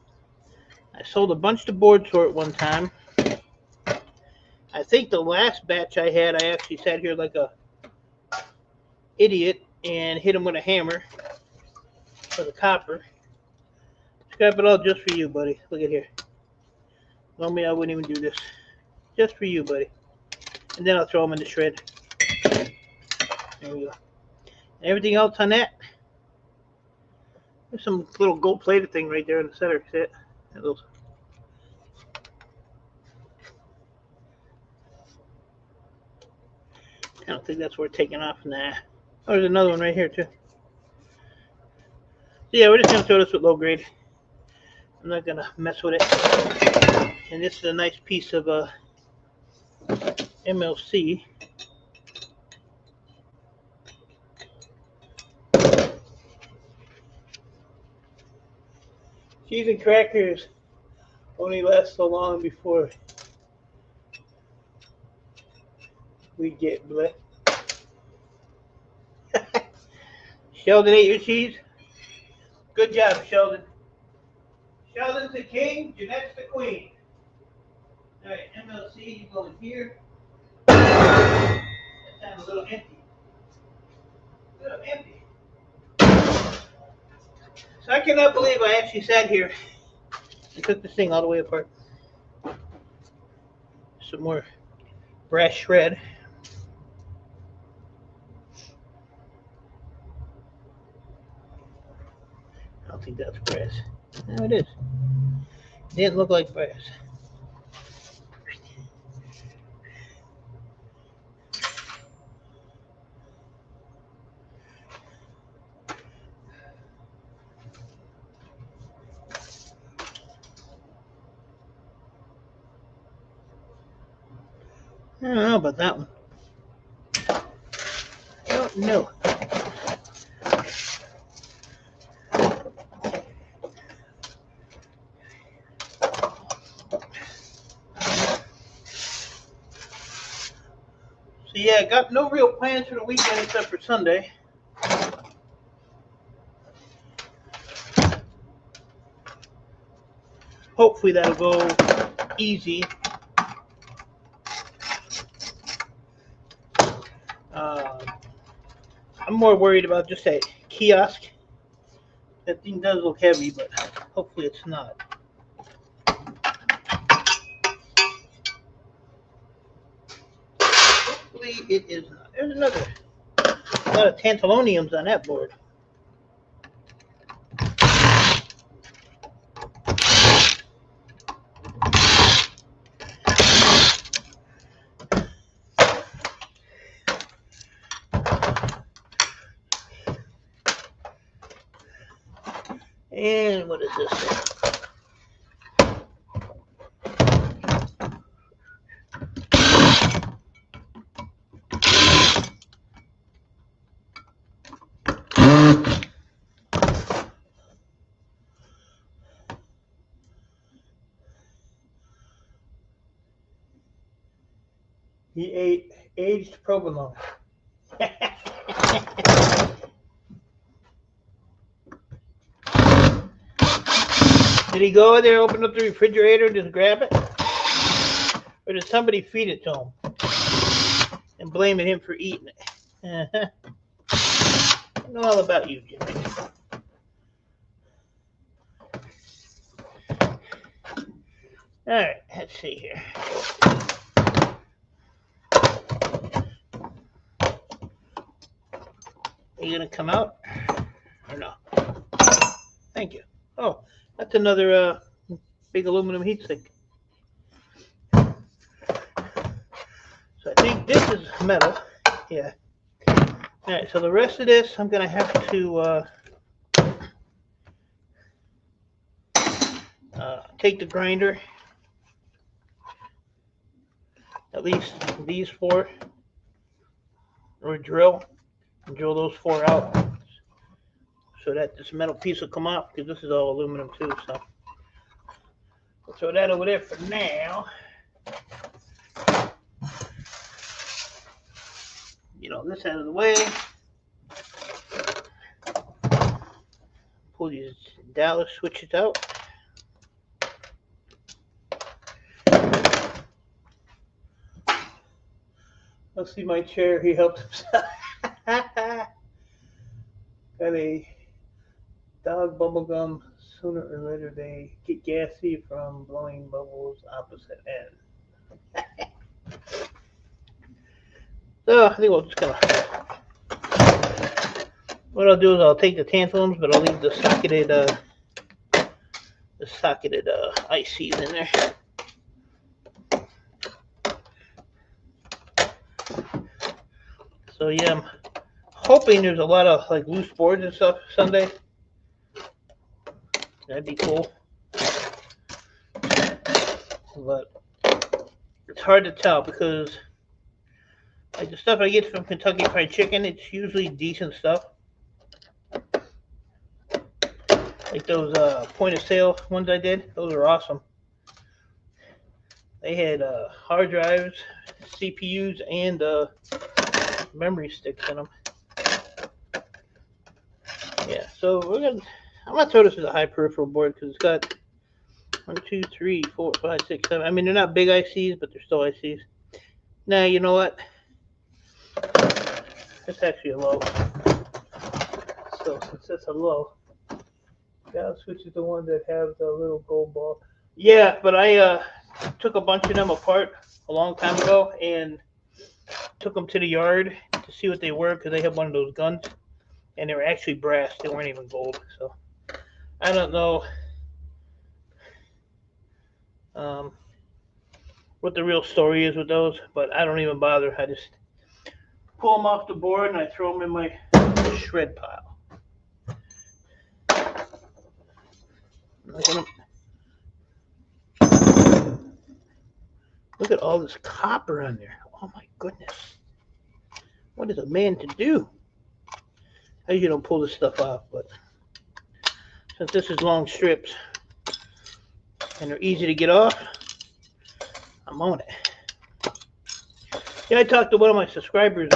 sold a bunch of boards for it one time. I think the last batch I had, I actually sat here like a idiot and hit him with a hammer for the copper. Scrap it all just for you, buddy. Look at here. Normally I wouldn't even do this. Just for you, buddy. And then I'll throw them in the shred. There we go. And everything else on that, there's some little gold-plated thing right there in the center. See it? I don't think that's worth taking off. Nah. Oh, there's another one right here, too. So yeah, we're just going to throw this with low grade. I'm not going to mess with it. And this is a nice piece of MLC. Cheese and crackers only last so long before we get bleh. Sheldon ate your cheese? Good job, Sheldon. Sheldon's the king, Jeanette's the queen. Alright, MLC, you go in here. That time a little empty. A little empty. So I cannot believe I actually sat here and took this thing all the way apart. Some more brass shred. I don't think that's brass. No, it is. It didn't look like brass. I don't know about that one. I don't know. So yeah, got no real plans for the weekend except for Sunday. Hopefully that'll go easy. I'm more worried about just that kiosk. That thing does look heavy, but hopefully it's not. Hopefully it is not. There's another. A lot of tantaloniums on that board. And what is this? He ate aged provolone. Did he go in there, open up the refrigerator, and just grab it? Or did somebody feed it to him and blaming him for eating it? I know all about you, Jimmy. All right, let's see here. Are you gonna come out? Or no? Thank you. Oh, that's another big aluminum heatsink. So I think this is metal. Yeah. Alright, so the rest of this I'm going to have to take the grinder, at least these four, or drill those four out so that this metal piece will come off, because this is all aluminum too. So we'll throw that over there for now. Get all this out of the way. Pull these Dallas switches out. Let's see my chair. He helped himself. Got a dog bubble gum. Sooner or later they get gassy from blowing bubbles opposite end. So I think we'll just kind of. What I'll do is I'll take the tantalums, but I'll leave the socketed ICs in there. So yeah, I'm hoping there's a lot of like loose boards and stuff Sunday. That'd be cool. But it's hard to tell because like the stuff I get from Kentucky Fried Chicken, it's usually decent stuff. Like those point of sale ones I did, those are awesome. They had hard drives, CPUs, and memory sticks in them. Yeah, so I'm gonna throw this as a high peripheral board because it's got 1, 2, 3, 4, 5, 6, 7. I mean, they're not big ICs, but they're still ICs. Now, you know what? It's actually a low. So since it's a low, I'll switch to the one that have the little gold ball. Yeah, but I took a bunch of them apart a long time ago and took them to the yard to see what they were because they have one of those guns, and they were actually brass. They weren't even gold. So I don't know what the real story is with those, but I don't even bother. I just pull them off the board and I throw them in my shred pile. Look at all this copper on there. Oh my goodness. What is a man to do? I usually don't pull this stuff off, but since this is long strips and they're easy to get off, I'm on it. Yeah, I talked to one of my subscribers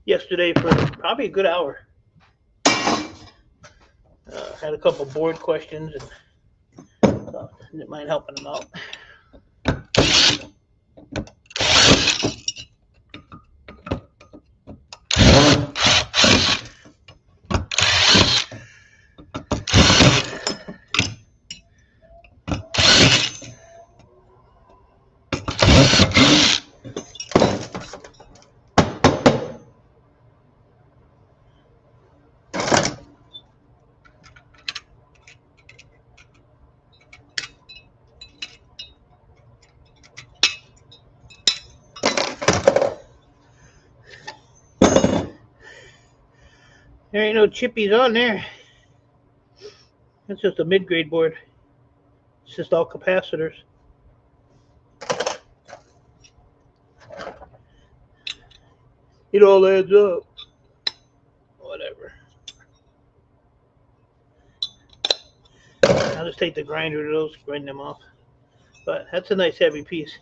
yesterday for probably a good hour. Had a couple board questions, and didn't mind helping them out. There ain't no chippies on there. It's just a mid-grade board. It's just all capacitors. It all adds up. Whatever. I'll just take the grinder to those, grind them off. But that's a nice heavy piece.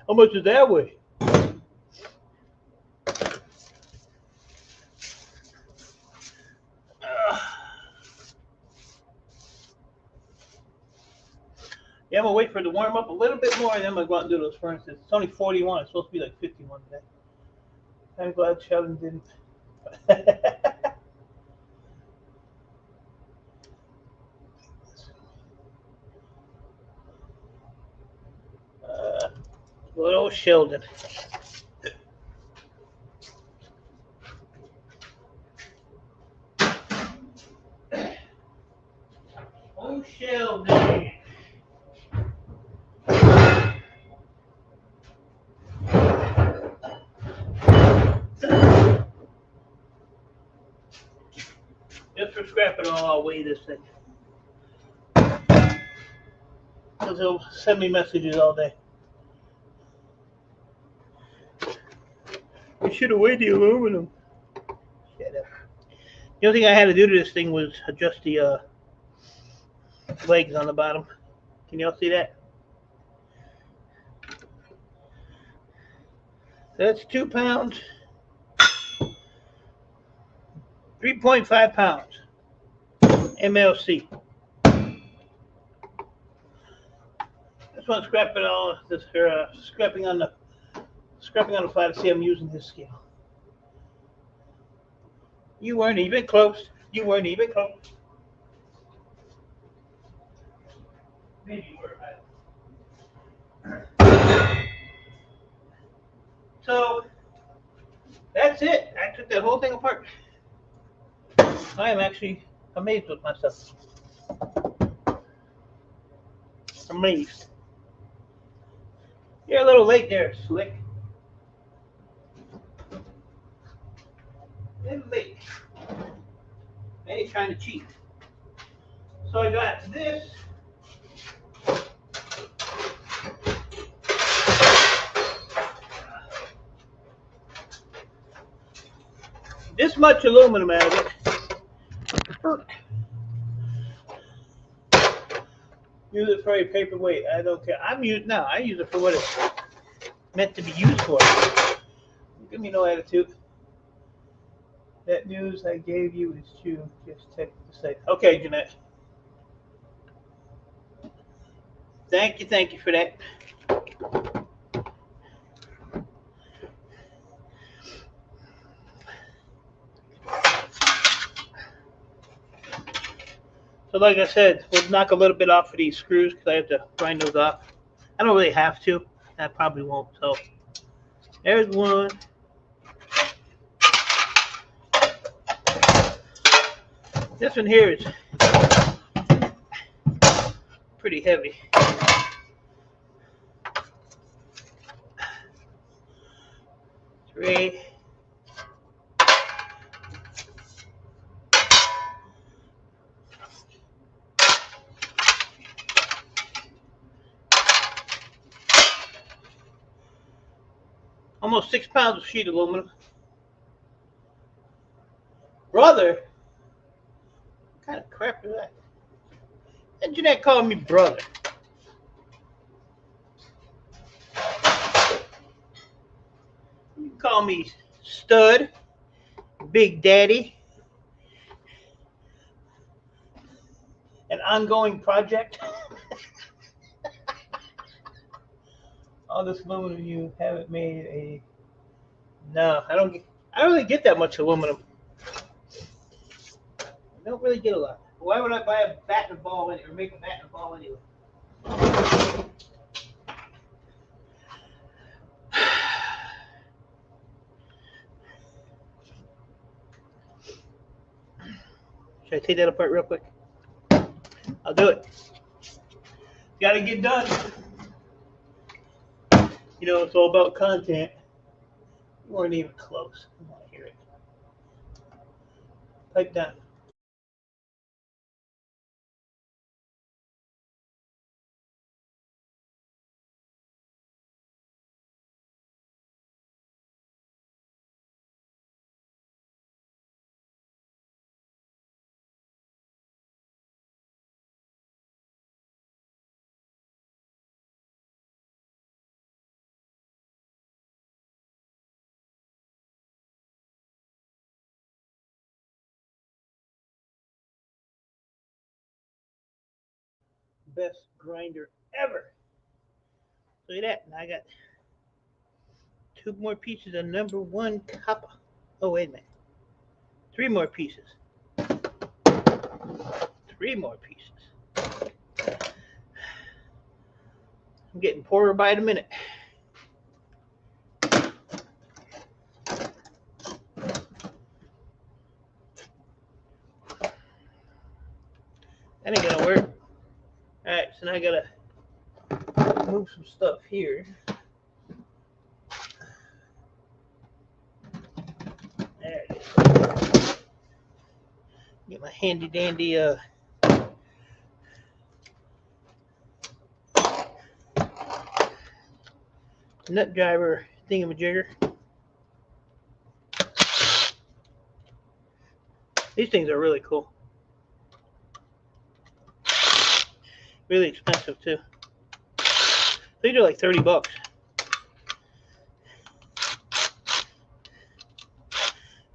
How much does that weigh? Yeah, I'm gonna wait for it to warm up a little bit more, and then I'm gonna go out and do those furnaces. It's only 41. It's supposed to be like 51 today. I'm glad Sheldon didn't. Good old Sheldon. shelving. Just for scrapping all, I'll weigh this thing. Because it'll send me messages all day. I should have weighed the aluminum. Shut up. The only thing I had to do to this thing was adjust the legs on the bottom. Can y'all see that? That's 2 pounds. 3.5 pounds. MLC. This one's scrapping all this scrapping on the flat to see I'm using this scale. You weren't even close. You weren't even close. Maybe you were. So that's it. I took that whole thing apart. I am actually amazed with myself. Amazed. You're a little late there, Slick. A little late. I ain't trying to cheat. So I got this. This much aluminum out of it. Use it for a paperweight. I don't care. I use it for what it's meant to be used for. Give me no attitude. That news I gave you is true. Just check to say. Okay, Jeanette. Thank you for that. So like I said, we'll knock a little bit off of these screws because I have to grind those off. I don't really have to. I probably won't. So there's one. This one here is pretty heavy. Three. Almost 6 pounds of sheet aluminum. Brother? What kind of crap is that? And Jeanette called me brother. You call me stud, big daddy, an ongoing project. All this aluminum you haven't made a. No, I don't really get that much aluminum. I don't really get a lot. Why would I buy a bat and a ball or make a bat and a ball anyway? Should I take that apart real quick? I'll do it. Gotta get done. You know, it's all about content. You weren't even close. I want to hear it. Pipe down. Best grinder ever. Look at that. Now I got 2 more pieces of #1 copper. Oh, wait a minute. 3 more pieces. 3 more pieces. I'm getting poorer by the minute. That ain't gonna work. and I gotta move some stuff here. There it is. Get my handy dandy nut driver thingamajigger. These things are really cool. Really expensive too. These are like 30 bucks.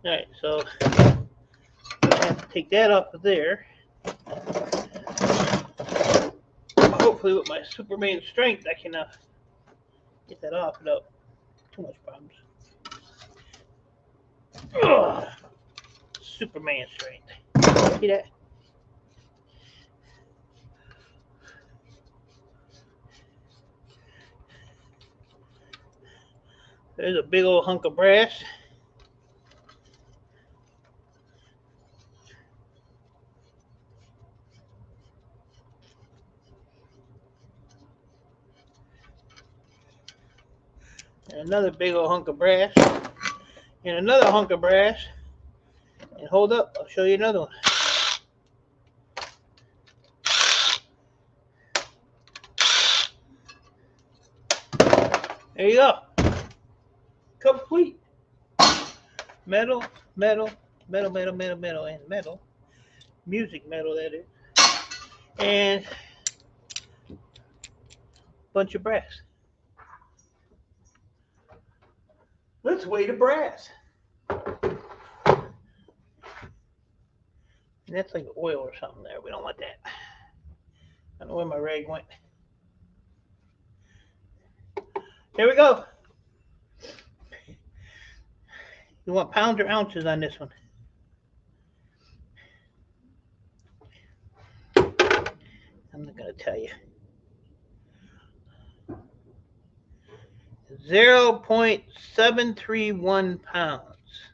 Alright, so I have to take that off of there. Hopefully with my Superman strength I can get that off without too much problems. Ugh. Superman strength. See that? There's a big old hunk of brass. And another big old hunk of brass. And another hunk of brass. And hold up, I'll show you another one. There you go. Complete. Metal, metal, metal, metal, metal, metal, and metal. Music metal, that is. And a bunch of brass. Let's weigh the brass. And that's like oil or something there. We don't want that. I don't know where my rag went. There we go. You want pounds or ounces on this one? I'm not going to tell you. 0.731 pounds.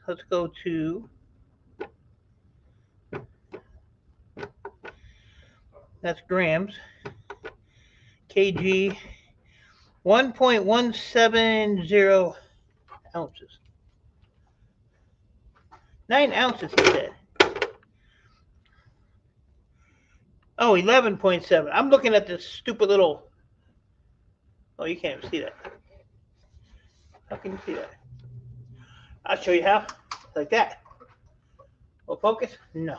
Let's go to, that's grams, kg, 1.170 ounces. 9 ounces, he said. Oh, 11.7. I'm looking at this stupid little, oh, you can't even see that. How can you see that? I'll show you how. Like that. Will focus? No.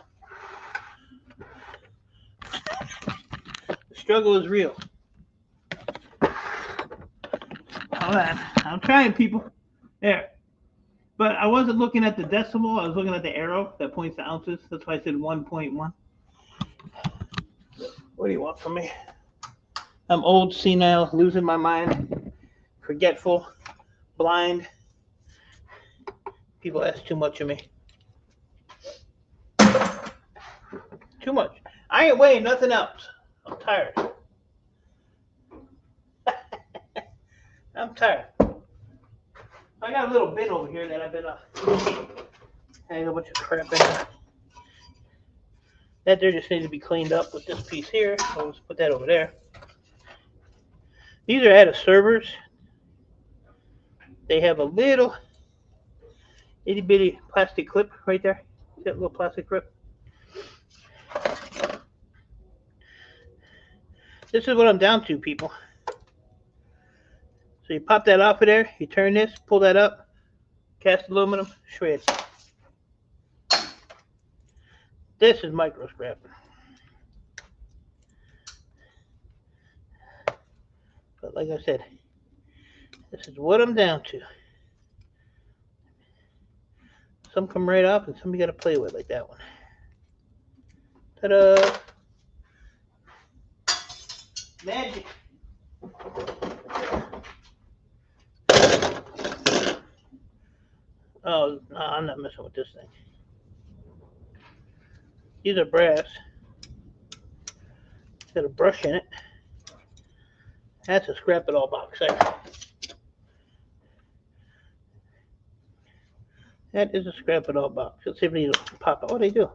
The struggle is real. Hold on. I'm trying, people. There. But I wasn't looking at the decimal. I was looking at the arrow that points to ounces. That's why I said 1.1. What do you want from me? I'm old, senile, losing my mind, forgetful, blind. People ask too much of me. Too much. I ain't weighing nothing else. I'm tired. I'm tired. I got a little bin over here that I've been hanging a bunch of crap in there. That there just needs to be cleaned up with this piece here. So let's put that over there. These are out of servers. They have a little itty bitty plastic clip right there. See that little plastic clip? This is what I'm down to, people. So you pop that off of there, you turn this, pull that up, cast aluminum, shred. This is micro scrap. But like I said, this is what I'm down to. Some come right off and some you gotta play with, like that one. Ta-da! Magic! Oh, no, I'm not messing with this thing. These are brass. It's got a brush in it. That's a scrap it all box there. That is a scrap it all box. Let's see if these will pop out. Oh, they do.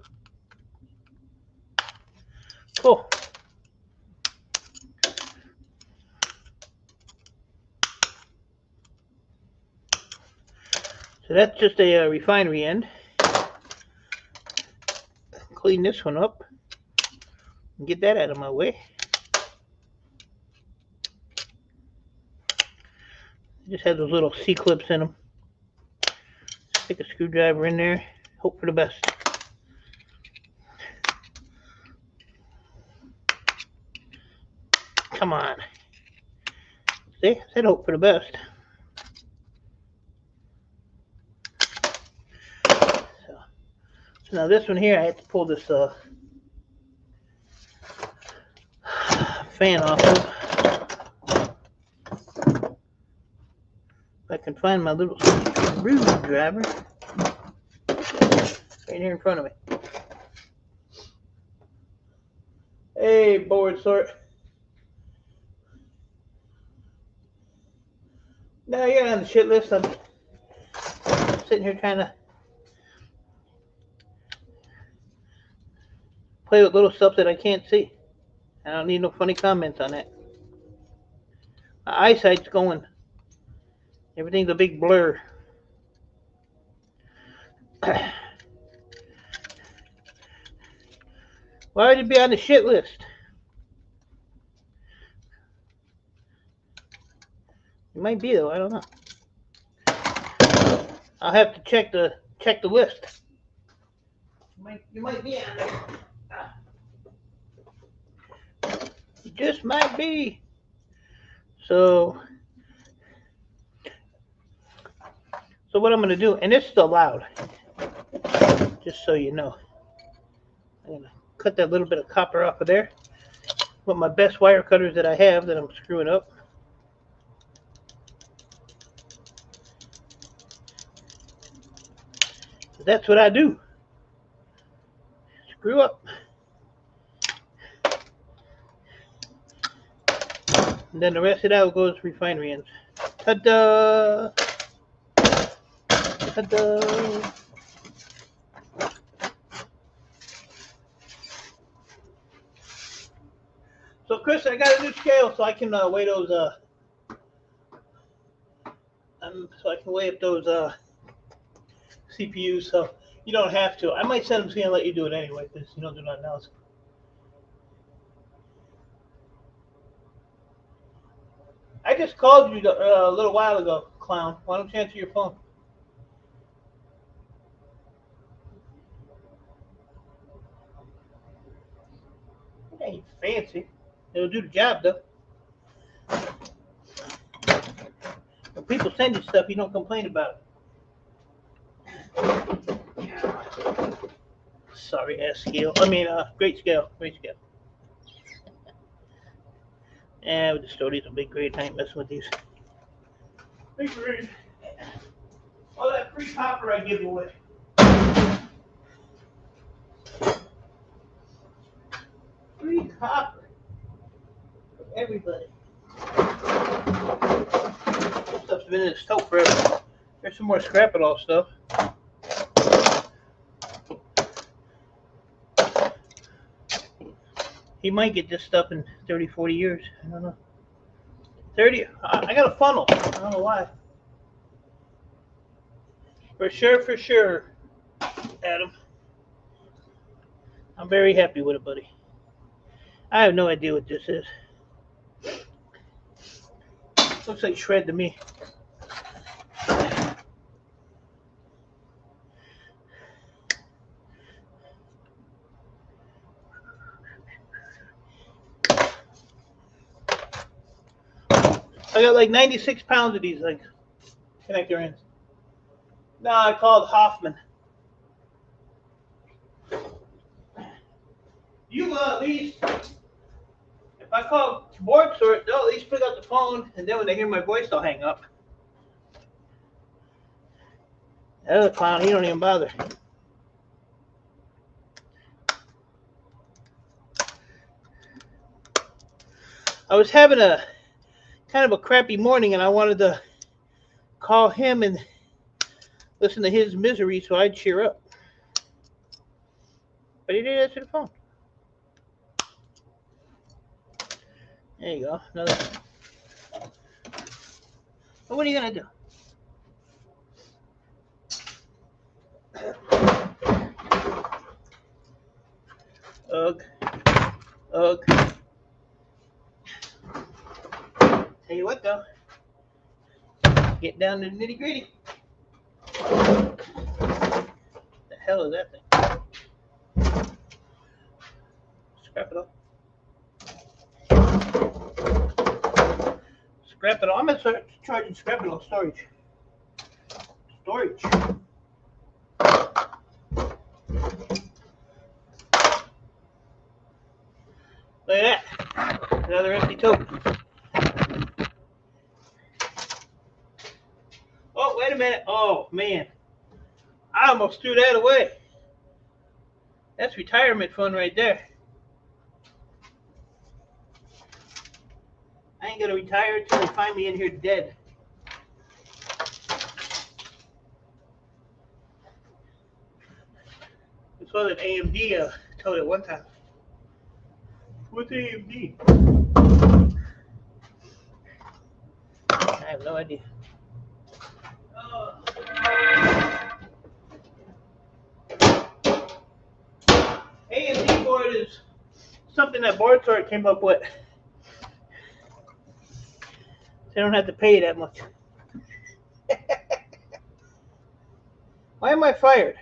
Cool. So that's just a refinery end. Clean this one up and get that out of my way. Just have those little C-clips in them. Stick a screwdriver in there. Hope for the best. Come on. See? I said hope for the best. So now this one here, I have to pull this fan off of. If I can find my little screwdriver right here in front of me. Hey, board sort. Now you're on the shit list. I'm sitting here trying to play with little stuff that I can't see. I don't need no funny comments on that. My eyesight's going. Everything's a big blur. Why would it be on the shit list? It might be though. I don't know. I'll have to check the list. You might be on there. It just might be. So what I'm gonna do, and this is allowed, just so you know. I'm gonna cut that little bit of copper off of there with my best wire cutters that I have that I'm screwing up. That's what I do. Screw up. And then the rest of that goes refinery ends. Ta-da! Ta-da! So Chris, I got a new scale so I can weigh those so I can weigh up those CPUs, so you don't have to. I might send them to you and let you do it anyway because you don't do nothing else. I just called you a little while ago, clown. Why don't you answer your phone? It ain't fancy. It'll do the job though. When people send you stuff, you don't complain about it. Sorry, ass scale. I mean, great scale. Great scale. Yeah, with the stories are big grade. I ain't messing with these. Big grade. All that free copper I give away. Free copper for everybody. This stuff's been in the stove forever. There's some more scrap it all stuff. He might get this stuff in 30, 40 years. I don't know. 30. I got a funnel. I don't know why. For sure, Adam. I'm very happy with it, buddy. I have no idea what this is. Looks like shred to me. I got like 96 pounds of these like connector ends. No, I called Hoffman. You at least, if I call board sort, they'll at least pick up the phone, and then when they hear my voice, they'll hang up. That other clown, he don't even bother. I was having a kind of a crappy morning, and I wanted to call him and listen to his misery so I'd cheer up. But he didn't answer the phone. There you go. Another. Well, what are you going to do? Ugh. Ugh. Tell you what though, get down to the nitty gritty. The hell is that thing? Scrap it all. Scrap it all. I'm gonna start charging scrap it all storage. Storage. Look at that. Another empty tote. Oh, wait a minute. Oh, man. I almost threw that away. That's retirement fund right there. I ain't going to retire until they find me in here dead. This was an AMD tote at one time. What's AMD? I have no idea. AMD board is something that Board Sort came up with. They don't have to pay you that much. Why am I fired?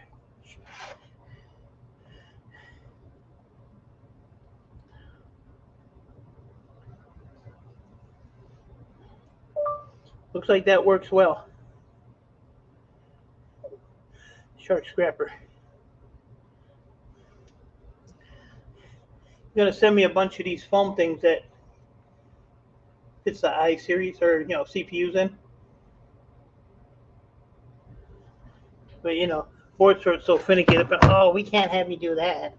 Looks like that works well. Shark scrapper. You're gonna send me a bunch of these foam things that fits the I series or CPUs in. But Board Sort's so finicky. But oh, we can't have you do that.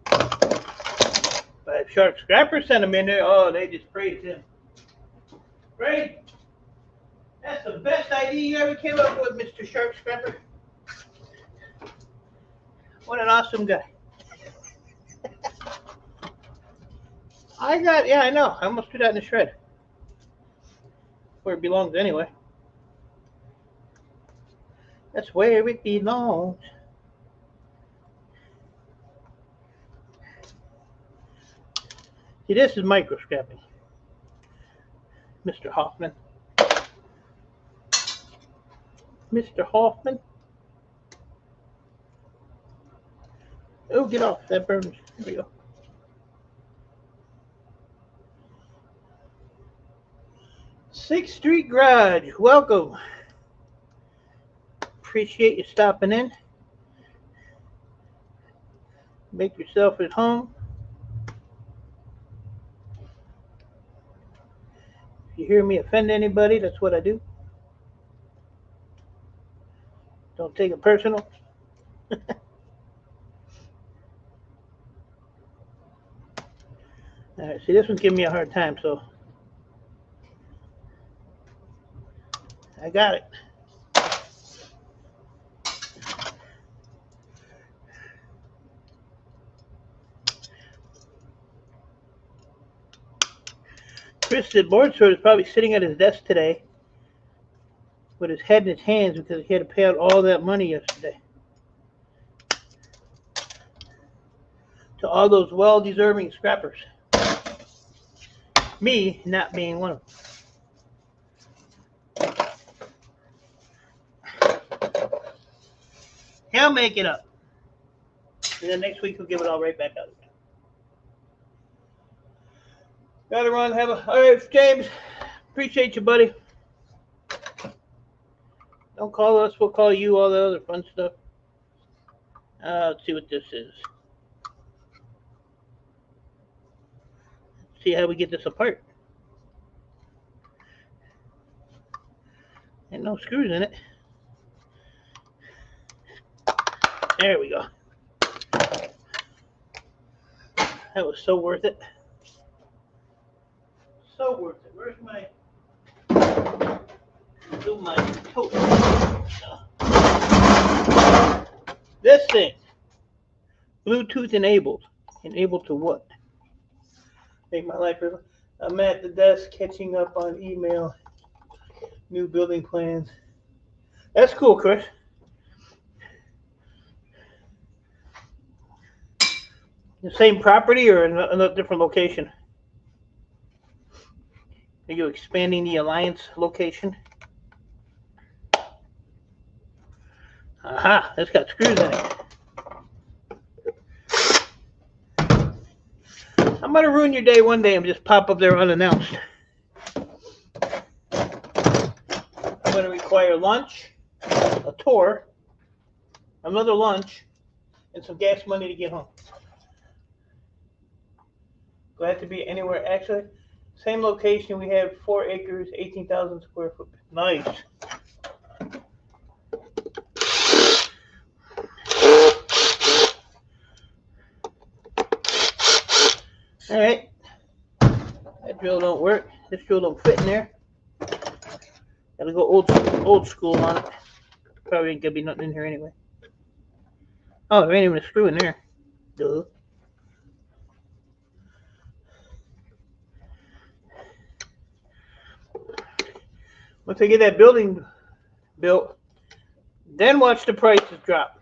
But if Shark Scrapper sent them in there, oh, they just praised him. Great. That's the best idea you ever came up with, Mr. Shark Scrapper. What an awesome guy. I know. I almost threw that in the shred. Where it belongs anyway. That's where it belongs. See, this is micro scrapping. Mr. Hoffman. Mr. Hoffman. Oh, get off. That burns. There we go. Sixth Street Garage. Welcome. Appreciate you stopping in. Make yourself at home. If you hear me offend anybody, that's what I do. Don't take it personal. All right, see, this one's giving me a hard time, so I got it. Chris said Board Sort is probably sitting at his desk today with his head in his hands because he had to pay out all that money yesterday to all those well-deserving scrappers. Me not being one of them. He'll make it up. And then next week he'll give it all right back out again. Gotta run. All right, James. Appreciate you, buddy. Don't call us. We'll call you. All the other fun stuff. Let's see what this is. See how we get this apart. Ain't no screws in it. There we go. That was so worth it. So worth it. Where's my tote? This thing. Bluetooth enabled. Enabled to what? Make my life better. I'm at the desk catching up on email. New building plans. That's cool, Chris. The same property or a different location? Are you expanding the Alliance location? Aha, it's got screws in it. I'm gonna ruin your day one day and just pop up there unannounced. I'm gonna require lunch, a tour, another lunch, and some gas money to get home. Glad to be anywhere. Actually, same location. We have 4 acres, 18,000 square foot. Nice. All right. That drill don't work. This drill don't fit in there. Gotta go old school on it. Probably ain't gonna be nothing in here anyway. Oh, there ain't even a screw in there. Duh. Once I get that building built, then watch the prices drop.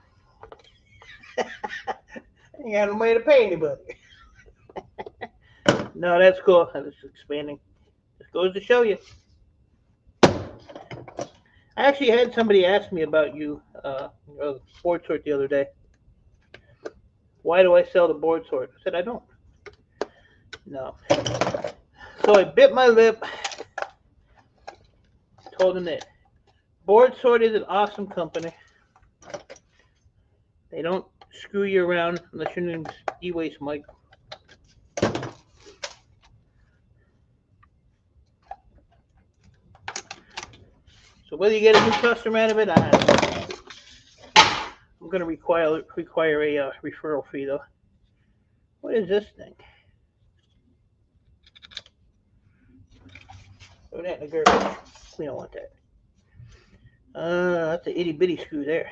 Ain't got no way to pay anybody. No, that's cool. I'm just expanding. Just goes to show you. I actually had somebody ask me about you, board sort the other day. Why do I sell the board sort? I said I don't. No. So I bit my lip. Told him that Board Sort is an awesome company. They don't screw you around unless your name's E-Waste Mike. So whether you get a new customer out of it, I don't know. I'm going to require a referral fee, though. What is this thing? Throw that in the garbage. We don't want that. That's an itty bitty screw there.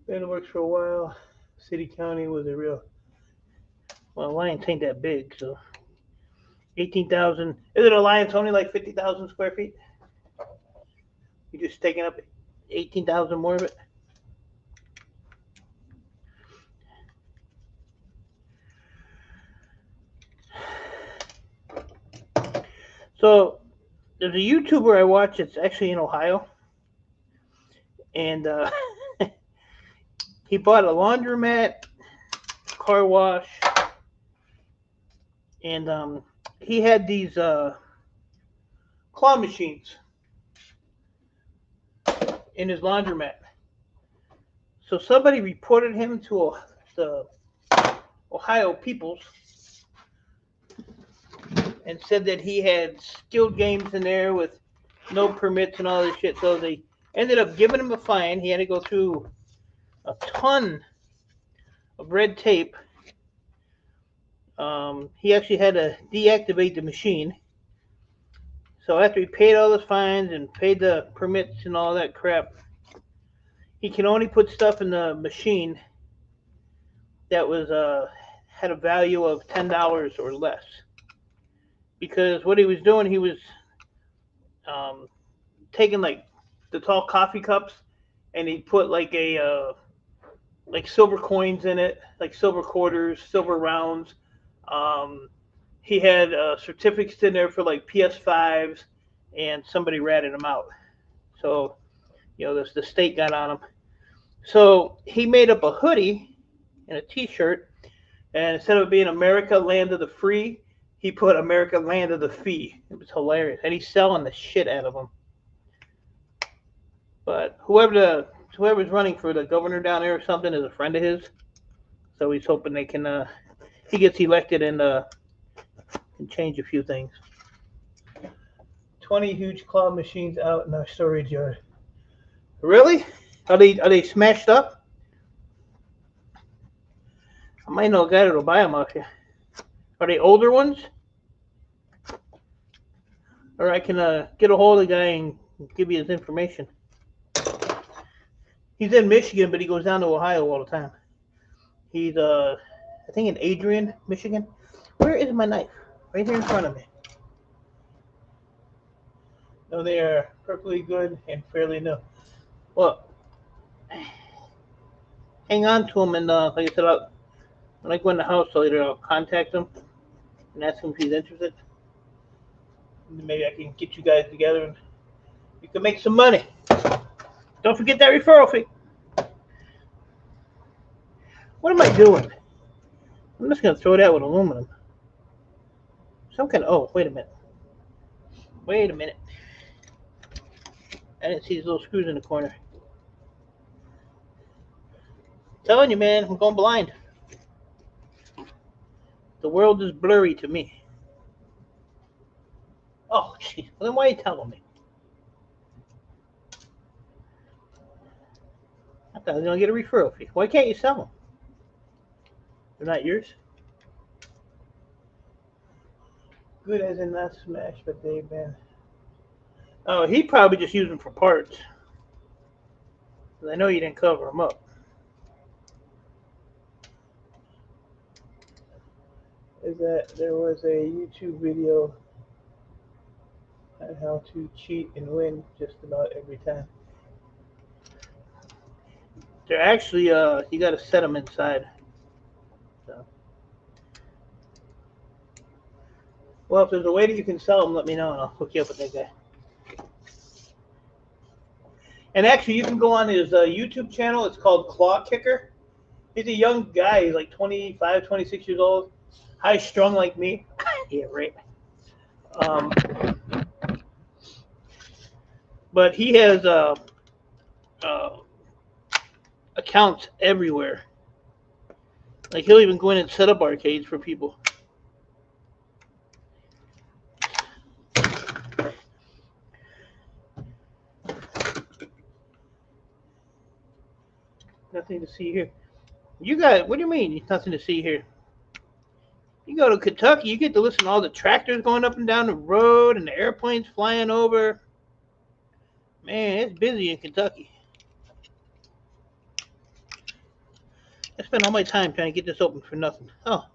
Been works for a while. City County was a real. Well, Alliance ain't that big, so 18,000. Is it Alliance only like 50,000 square feet? You're just taking up 18,000 more of it. So there's a YouTuber I watch. It's actually in Ohio, and he bought a laundromat, car wash, and he had these claw machines in his laundromat. So somebody reported him to the Ohio Peoples and said that he had skilled games in there with no permits and all this shit. So they ended up giving him a fine. He had to go through a ton of red tape. He actually had to deactivate the machine. So after he paid all his fines and paid the permits and all that crap, he can only put stuff in the machine that was had a value of $10 or less. Because what he was doing, he was taking like the tall coffee cups, and he put like like silver coins in it, like silver quarters, silver rounds. He had certificates in there for like PS5s, and somebody ratted him out. So, the state got on him. So he made up a hoodie and a T-shirt, and instead of being America Land of the Free, he put America Land of the Fee. It was hilarious, and he's selling the shit out of them. But whoever's running for the governor down there or something is a friend of his, so he's hoping they can he gets elected and can change a few things. 20 huge claw machines out in our storage yard. Really? Are they smashed up? I might know a guy that'll buy them off you. Are they older ones? Or I can get a hold of the guy and give you his information. He's in Michigan, but he goes down to Ohio all the time. He's I think in Adrian, Michigan. Where is my knife? Right here in front of me. No, they are perfectly good and fairly new. Well, hang on to him, and like I said, when I go in the house later, I'll contact him and ask him if he's interested. Maybe I can get you guys together and you can make some money. Don't forget that referral fee. What am I doing? I'm just going to throw that with aluminum. Some kind of, oh, wait a minute. Wait a minute. I didn't see these little screws in the corner. Telling you, man, I'm going blind. The world is blurry to me. Oh, jeez. Well, then why are you telling me? I thought I was going to get a referral fee. Why can't you sell them? They're not yours? Good as in not smashed, but they've been. Oh, he probably just used them for parts. I know you didn't cover them up. Is that there was a YouTube video on how to cheat and win just about every time. They're actually, you got to set them inside. So. Well, if there's a way that you can sell them, let me know and I'll hook you up with that guy. And actually, you can go on his YouTube channel. It's called Claw Kicker. He's a young guy. He's like 25, 26 years old. High strung like me. Yeah, right. But he has accounts everywhere. Like he'll even go in and set up arcades for people. Nothing to see here. You got, what do you mean? Nothing to see here. You go to Kentucky, you get to listen to all the tractors going up and down the road and the airplanes flying over. Man, it's busy in Kentucky. I spent all my time trying to get this open for nothing. Oh.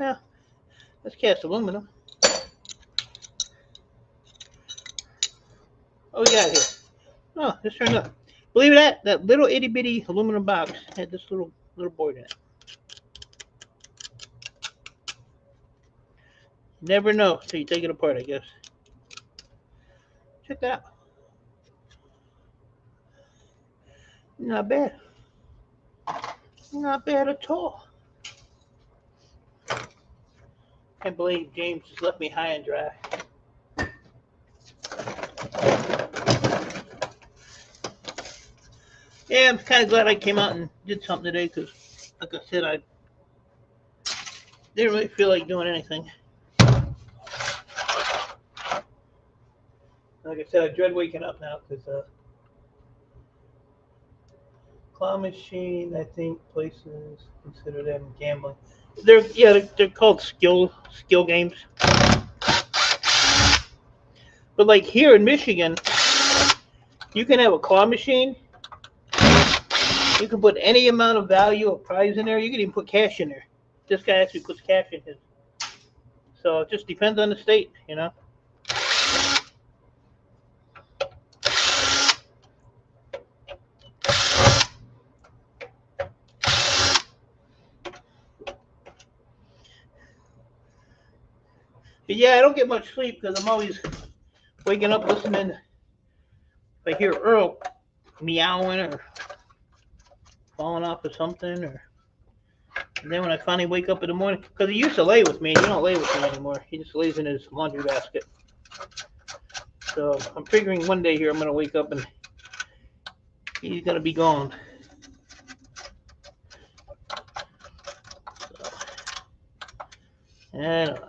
Yeah. Let's cast aluminum. What we got here? Oh, this turned up. Believe it, that little itty bitty aluminum box had this little board in it. Never know until you take it apart, I guess. Check that out. Not bad. Not bad at all. Can't believe James just left me high and dry. Yeah, I'm kind of glad I came out and did something today because, like I said, I didn't really feel like doing anything. Like I said, I dread waking up now because claw machine, I think places consider them gambling. They're called skill games. But like here in Michigan, you can have a claw machine. You can put any amount of value or prize in there. You can even put cash in there. This guy actually puts cash in his. So it just depends on the state, you know. But yeah, I don't get much sleep because I'm always waking up listening. If I hear Earl meowing or falling off of something, and then when I finally wake up in the morning, because he used to lay with me, and he don't lay with me anymore. He just lays in his laundry basket. So I'm figuring one day here I'm gonna wake up and he's gonna be gone. So, I don't know.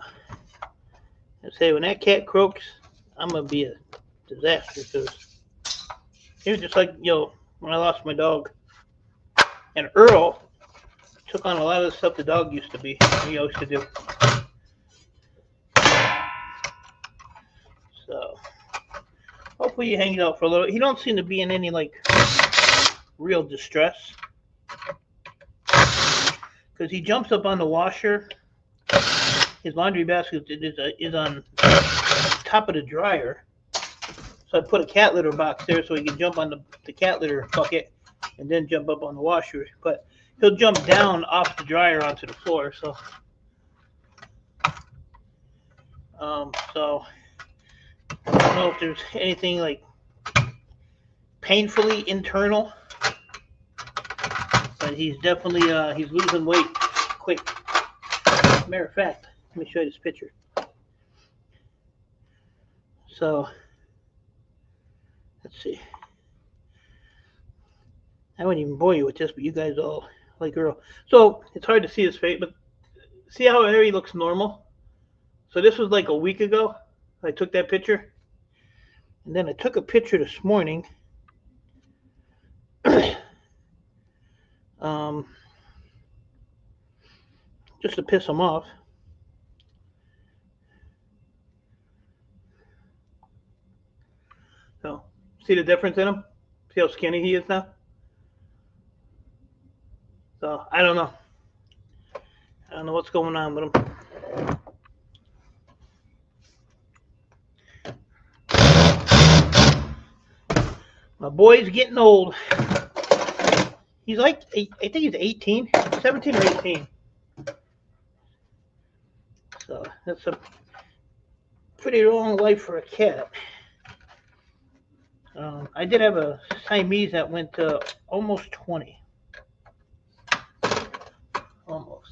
I say when that cat croaks, I'm gonna be a disaster because it was just like when I lost my dog. And Earl took on a lot of the stuff the dog used to be. He used to do. So hopefully he hangs out for a little. He don't seem to be in any like real distress because he jumps up on the washer. His laundry basket is on top of the dryer. So I put a cat litter box there so he can jump on the cat litter bucket and then jump up on the washer. But he'll jump down off the dryer onto the floor. So, so I don't know if there's anything like painfully internal, but he's definitely he's losing weight quick. Matter of fact, let me show you this picture. So let's see. I wouldn't even bore you with this, but you guys all like Earl. So it's hard to see his face, but see how Harry looks normal? So this was like a week ago. I took that picture. And then I took a picture this morning. Just to piss him off. So, see the difference in him? See how skinny he is now? So, I don't know. I don't know what's going on with him. My boy's getting old. He's like, I think he's 18, 17 or 18. So, that's a pretty long life for a cat. I did have a Siamese that went to almost 20. Almost.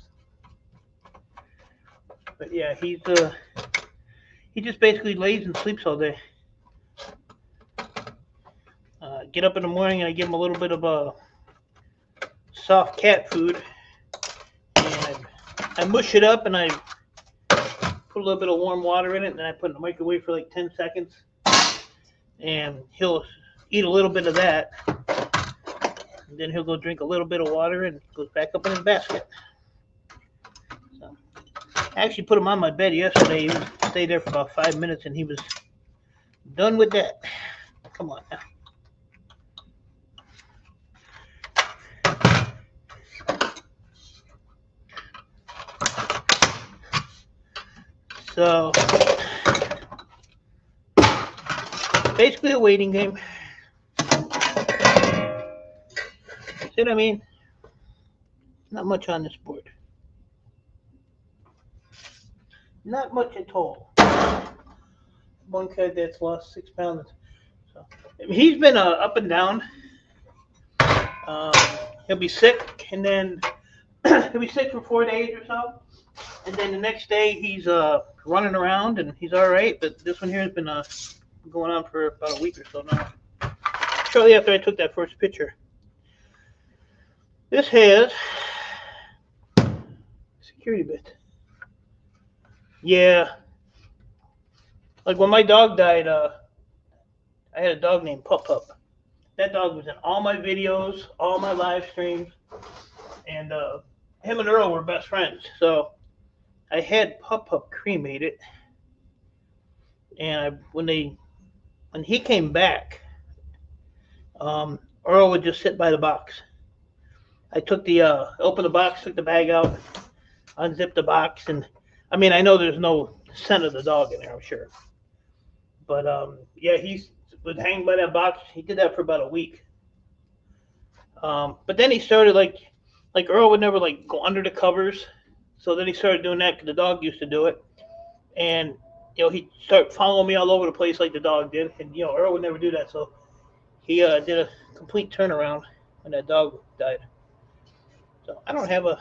But yeah, he just basically lays and sleeps all day. Get up in the morning and I give him a little bit of soft cat food. And I mush it up and I put a little bit of warm water in it, and then I put it in the microwave for like 10 seconds. And he'll eat a little bit of that. And then he'll go drink a little bit of water and goes back up in his basket. So, I actually put him on my bed yesterday. He stayed there for about 5 minutes and he was done with that. Come on now. So, basically a waiting game. See what I mean? Not much on this board. Not much at all. One kid that's lost 6 pounds. So, I mean, he's been up and down. He'll be sick, and then he'll be sick for 4 days or so. And then the next day he's running around and he's all right. But this one here has been going on for about a week or so now. Shortly after I took that first picture. This has security bit. Yeah. Like when my dog died, I had a dog named Pup Pup. That dog was in all my videos, all my live streams, and him and Earl were best friends. So I had Pup Pup cremated, and when he came back, Earl would just sit by the box. I took opened the box, took the bag out, unzipped the box, and I mean, I know there's no scent of the dog in there, I'm sure. But yeah, he would hang by that box. He did that for about a week. But then he started like Earl would never like go under the covers. So then he started doing that because the dog used to do it. And he'd start following me all over the place like the dog did. And Earl would never do that. So he did a complete turnaround when that dog died. So I gotta have a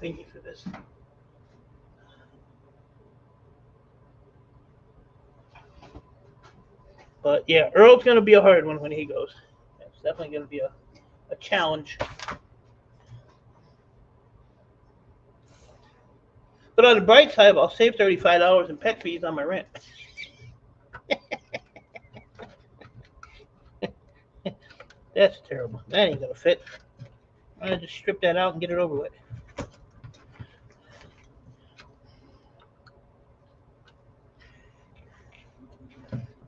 thingy for this. But yeah, Earl's gonna be a hard one when he goes. It's definitely gonna be a challenge. But on the bright side, I'll save $35 in pet fees on my rent. That's terrible. That ain't gonna fit. I'm gonna just strip that out and get it over with.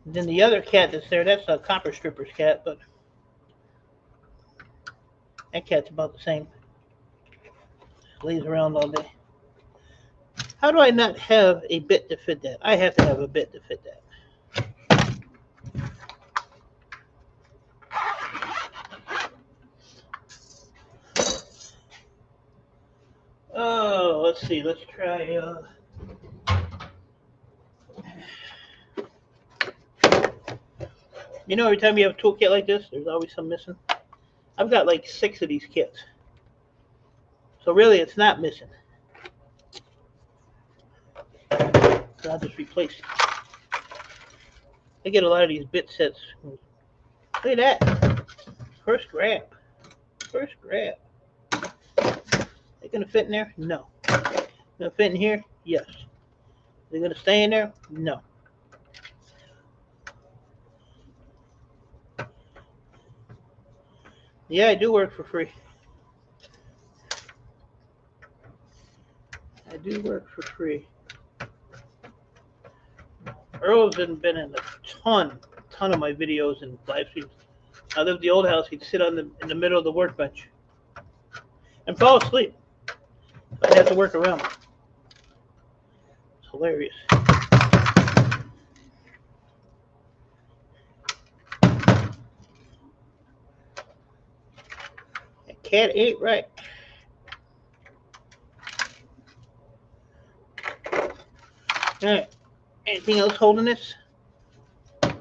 And then the other cat that's there, that's a copper stripper's cat, but that cat's about the same. Lays around all day. How do I not have a bit to fit that? I have to have a bit to fit that. let's see. Let's try. You know, every time you have a toolkit like this, there's always some missing. I've got like 6 of these kits. So really, it's not missing. So I'll just replace it. I get a lot of these bit sets. Look at that. First grab. First grab. They gonna fit in there? No. Gonna fit in here? Yes. They gonna stay in there? No. Yeah, I do work for free. I do work for free. Earl's been in a ton of my videos and live streams. I lived at the old house. He'd sit in the middle of the workbench and fall asleep. I'd have to work around him. It's hilarious. That cat ate right. All right. Anything else holding this? Of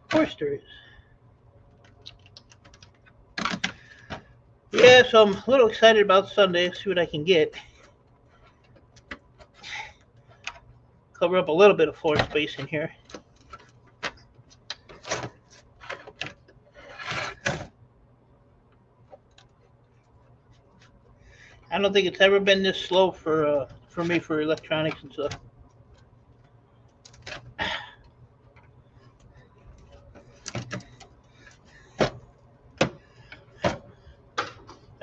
course there is. Yeah, so I'm a little excited about Sunday. See what I can get. Cover up a little bit of floor space in here. I don't think it's ever been this slow for me for electronics and stuff.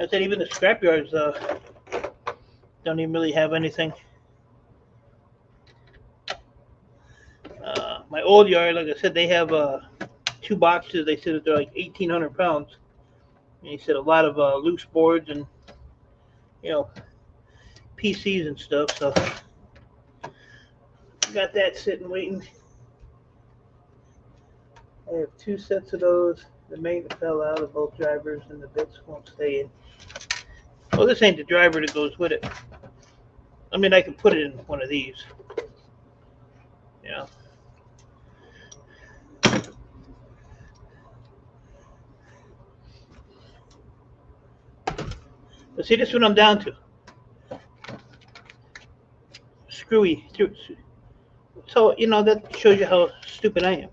I said even the scrapyards don't even really have anything. My old yard, like I said, they have 2 boxes. They said that they're like 1,800 pounds. And he said a lot of loose boards and, you know, PCs and stuff. So got that sitting waiting. I have 2 sets of those. The main fell out of both drivers and the bits won't stay in. Well, this ain't the driver that goes with it. I mean, I can put it in one of these. You know. But see, this is what I'm down to. Screwy. So, you know, that shows you how stupid I am.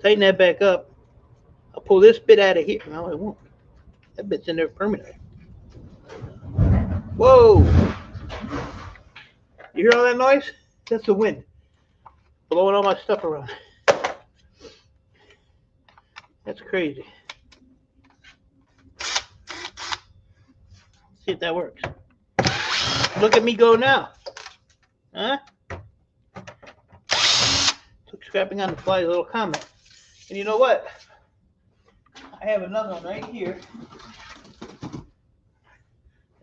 Tighten that back up. I'll pull this bit out of here. No, I won't. That bit's in there permanently. Whoa! You hear all that noise? That's the wind blowing all my stuff around. That's crazy. See if that works. Look at me go now. Huh? Took scrapping on the fly, a little comment. And you know what? I have another one right here.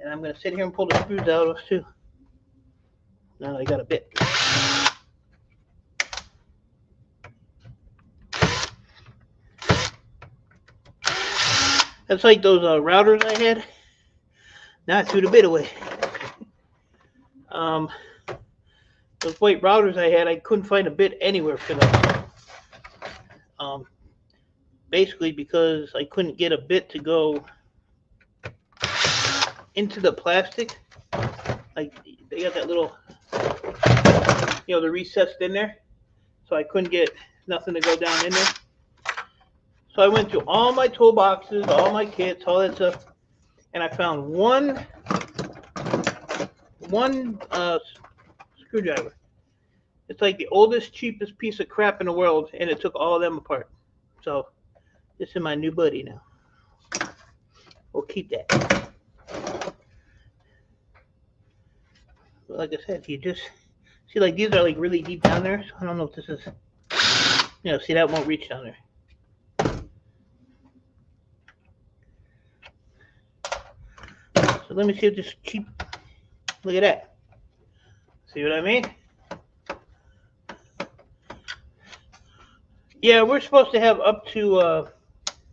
And I'm going to sit here and pull the screws out of too. Now that I got a bit. That's like those routers I had. Now I threw the bit away. Those white routers I had, I couldn't find a bit anywhere for them. Basically because I couldn't get a bit to go into the plastic. Like they got that little, you know, the recessed in there. So I couldn't get nothing to go down in there. So I went through all my toolboxes, all my kits, all that stuff, and I found one screwdriver. It's like the oldest, cheapest piece of crap in the world, and it took all of them apart. So this is my new buddy now. We'll keep that. But like I said, you just see, like these are like really deep down there. So I don't know if this is, you know, see that won't reach down there. So let me see if this cheap. Look at that. See what I mean? Yeah, we're supposed to have up to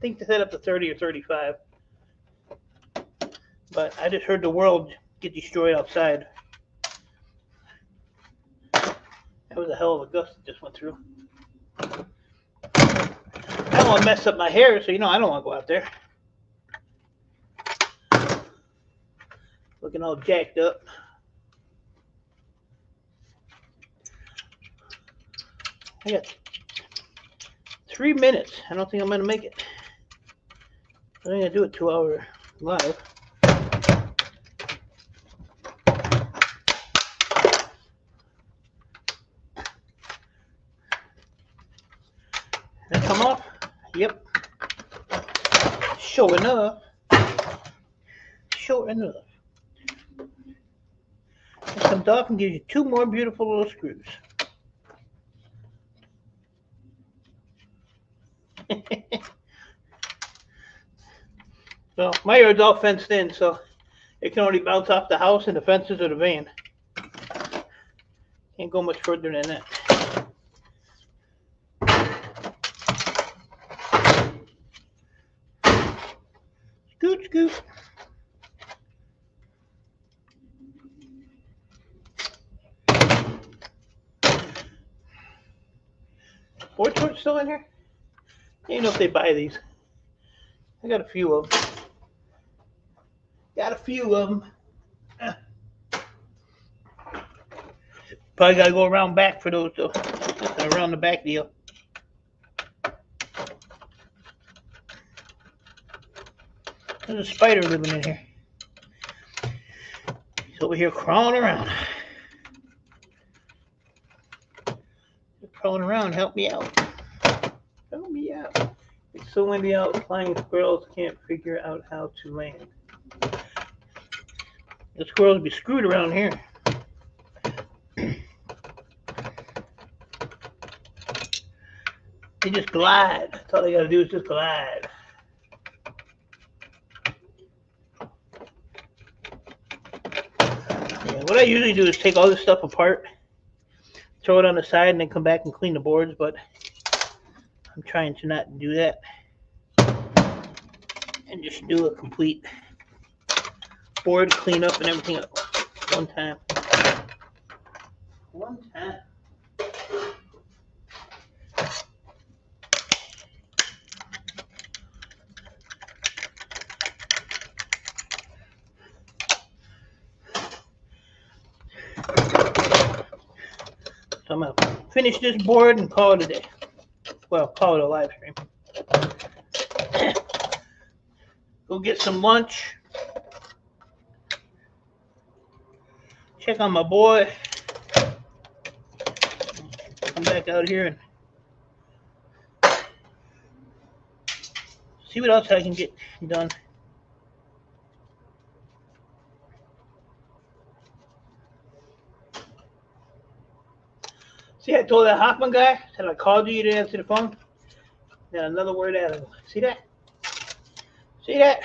think they set up to 30 or 35. But I just heard the world get destroyed outside. That was a hell of a gust that just went through. I don't want to mess up my hair, so you know I don't want to go out there. Looking all jacked up. I got 3 minutes. I don't think I'm going to make it. I'm going to do a 2-hour live. That come off? Yep. Sure enough. Sure enough. It comes off and gives you 2 more beautiful little screws. So my yard's all fenced in, so it can only bounce off the house and the fences of the van. Can't go much further than that. Scoot, scoot. Board shorts still in here? I don't know if they buy these. I got a few of them. Probably gotta go around back for those though. Around the back deal. There's a spider living in here. He's over here crawling around. He's crawling around, help me out. Help me out. It's so windy out, flying squirrels can't figure out how to land. The squirrels be screwed around here. They just glide. That's all they gotta do is just glide. Yeah, what I usually do is take all this stuff apart, throw it on the side, and then come back and clean the boards, but I'm trying to not do that. And just do a complete board cleanup and everything at one time. One time. So I'm going to finish this board and call it a day. Well, call it a live stream. Go get some lunch. Check on my boy. Come back out here and see what else I can get done. See, I told that Hoffman guy, said I called you, you didn't answer the phone. Then another word out of him. See that? See that?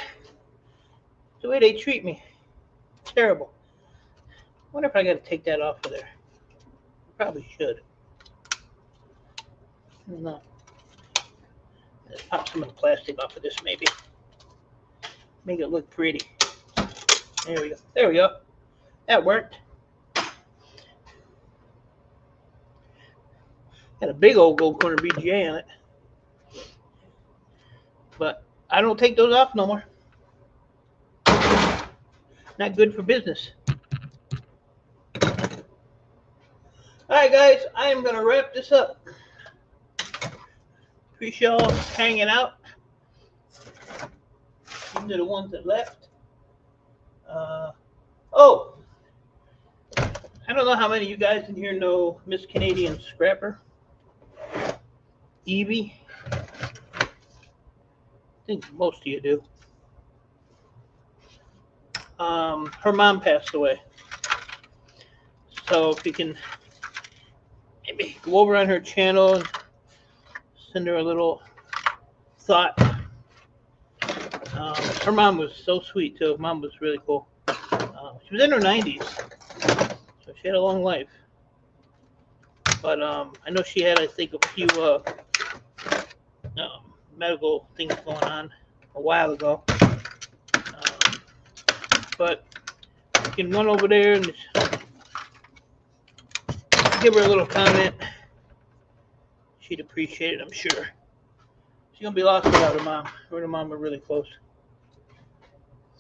The way they treat me. Terrible. I wonder if I got to take that off of there. Probably should. I don't know. Let's pop some of the plastic off of this maybe. Make it look pretty. There we go. There we go. That worked. Got a big old gold corner BGA on it. But I don't take those off no more. Not good for business. Alright guys, I am going to wrap this up. Appreciate y'all hanging out. These are the ones that left. Oh! I don't know how many of you guys in here know Miss Canadian Scrapper. Evie. I think most of you do. Her mom passed away. So if you can maybe go over on her channel and send her a little thought. Her mom was so sweet too. Mom was really cool. She was in her 90s, so she had a long life. But I know she had, I think, a few medical things going on a while ago. But you can run over there and just give her a little comment. She'd appreciate it, I'm sure. She's gonna be lost without her mom. Her and her mom are really close.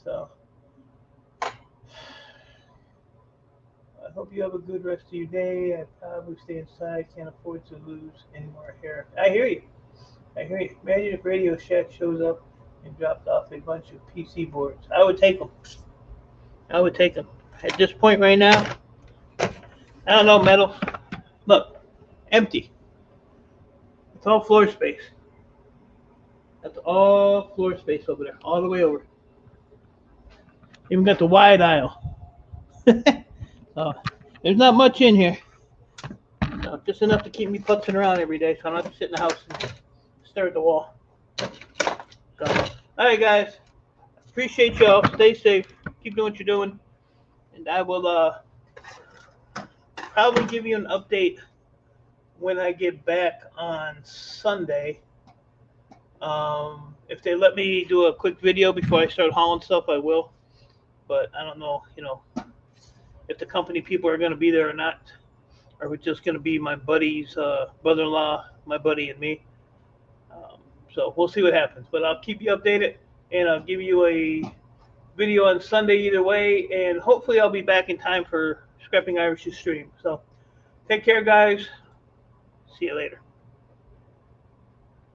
So I hope you have a good rest of your day. I probably stay inside. Can't afford to lose any more hair. I hear you. Imagine if Radio Shack shows up and dropped off a bunch of PC boards. I would take them. At this point right now, I don't know, metal. Look, empty. It's all floor space. That's all floor space over there, all the way over. Even got the wide aisle. There's not much in here. No, just enough to keep me putzing around every day, so I don't have to sit in the house and stare at the wall. So, all right, guys. Appreciate y'all. Stay safe. Keep doing what you're doing. And I will probably give you an update when I get back on Sunday. If they let me do a quick video before I start hauling stuff, I will. But I don't know, if the company people are going to be there or not. Or it's just going to be my buddy's brother-in-law, my buddy, and me. So we'll see what happens. But I'll keep you updated, and I'll give you a video on Sunday either way. And hopefully I'll be back in time for Scrapping Irish's stream. So take care, guys. See you later.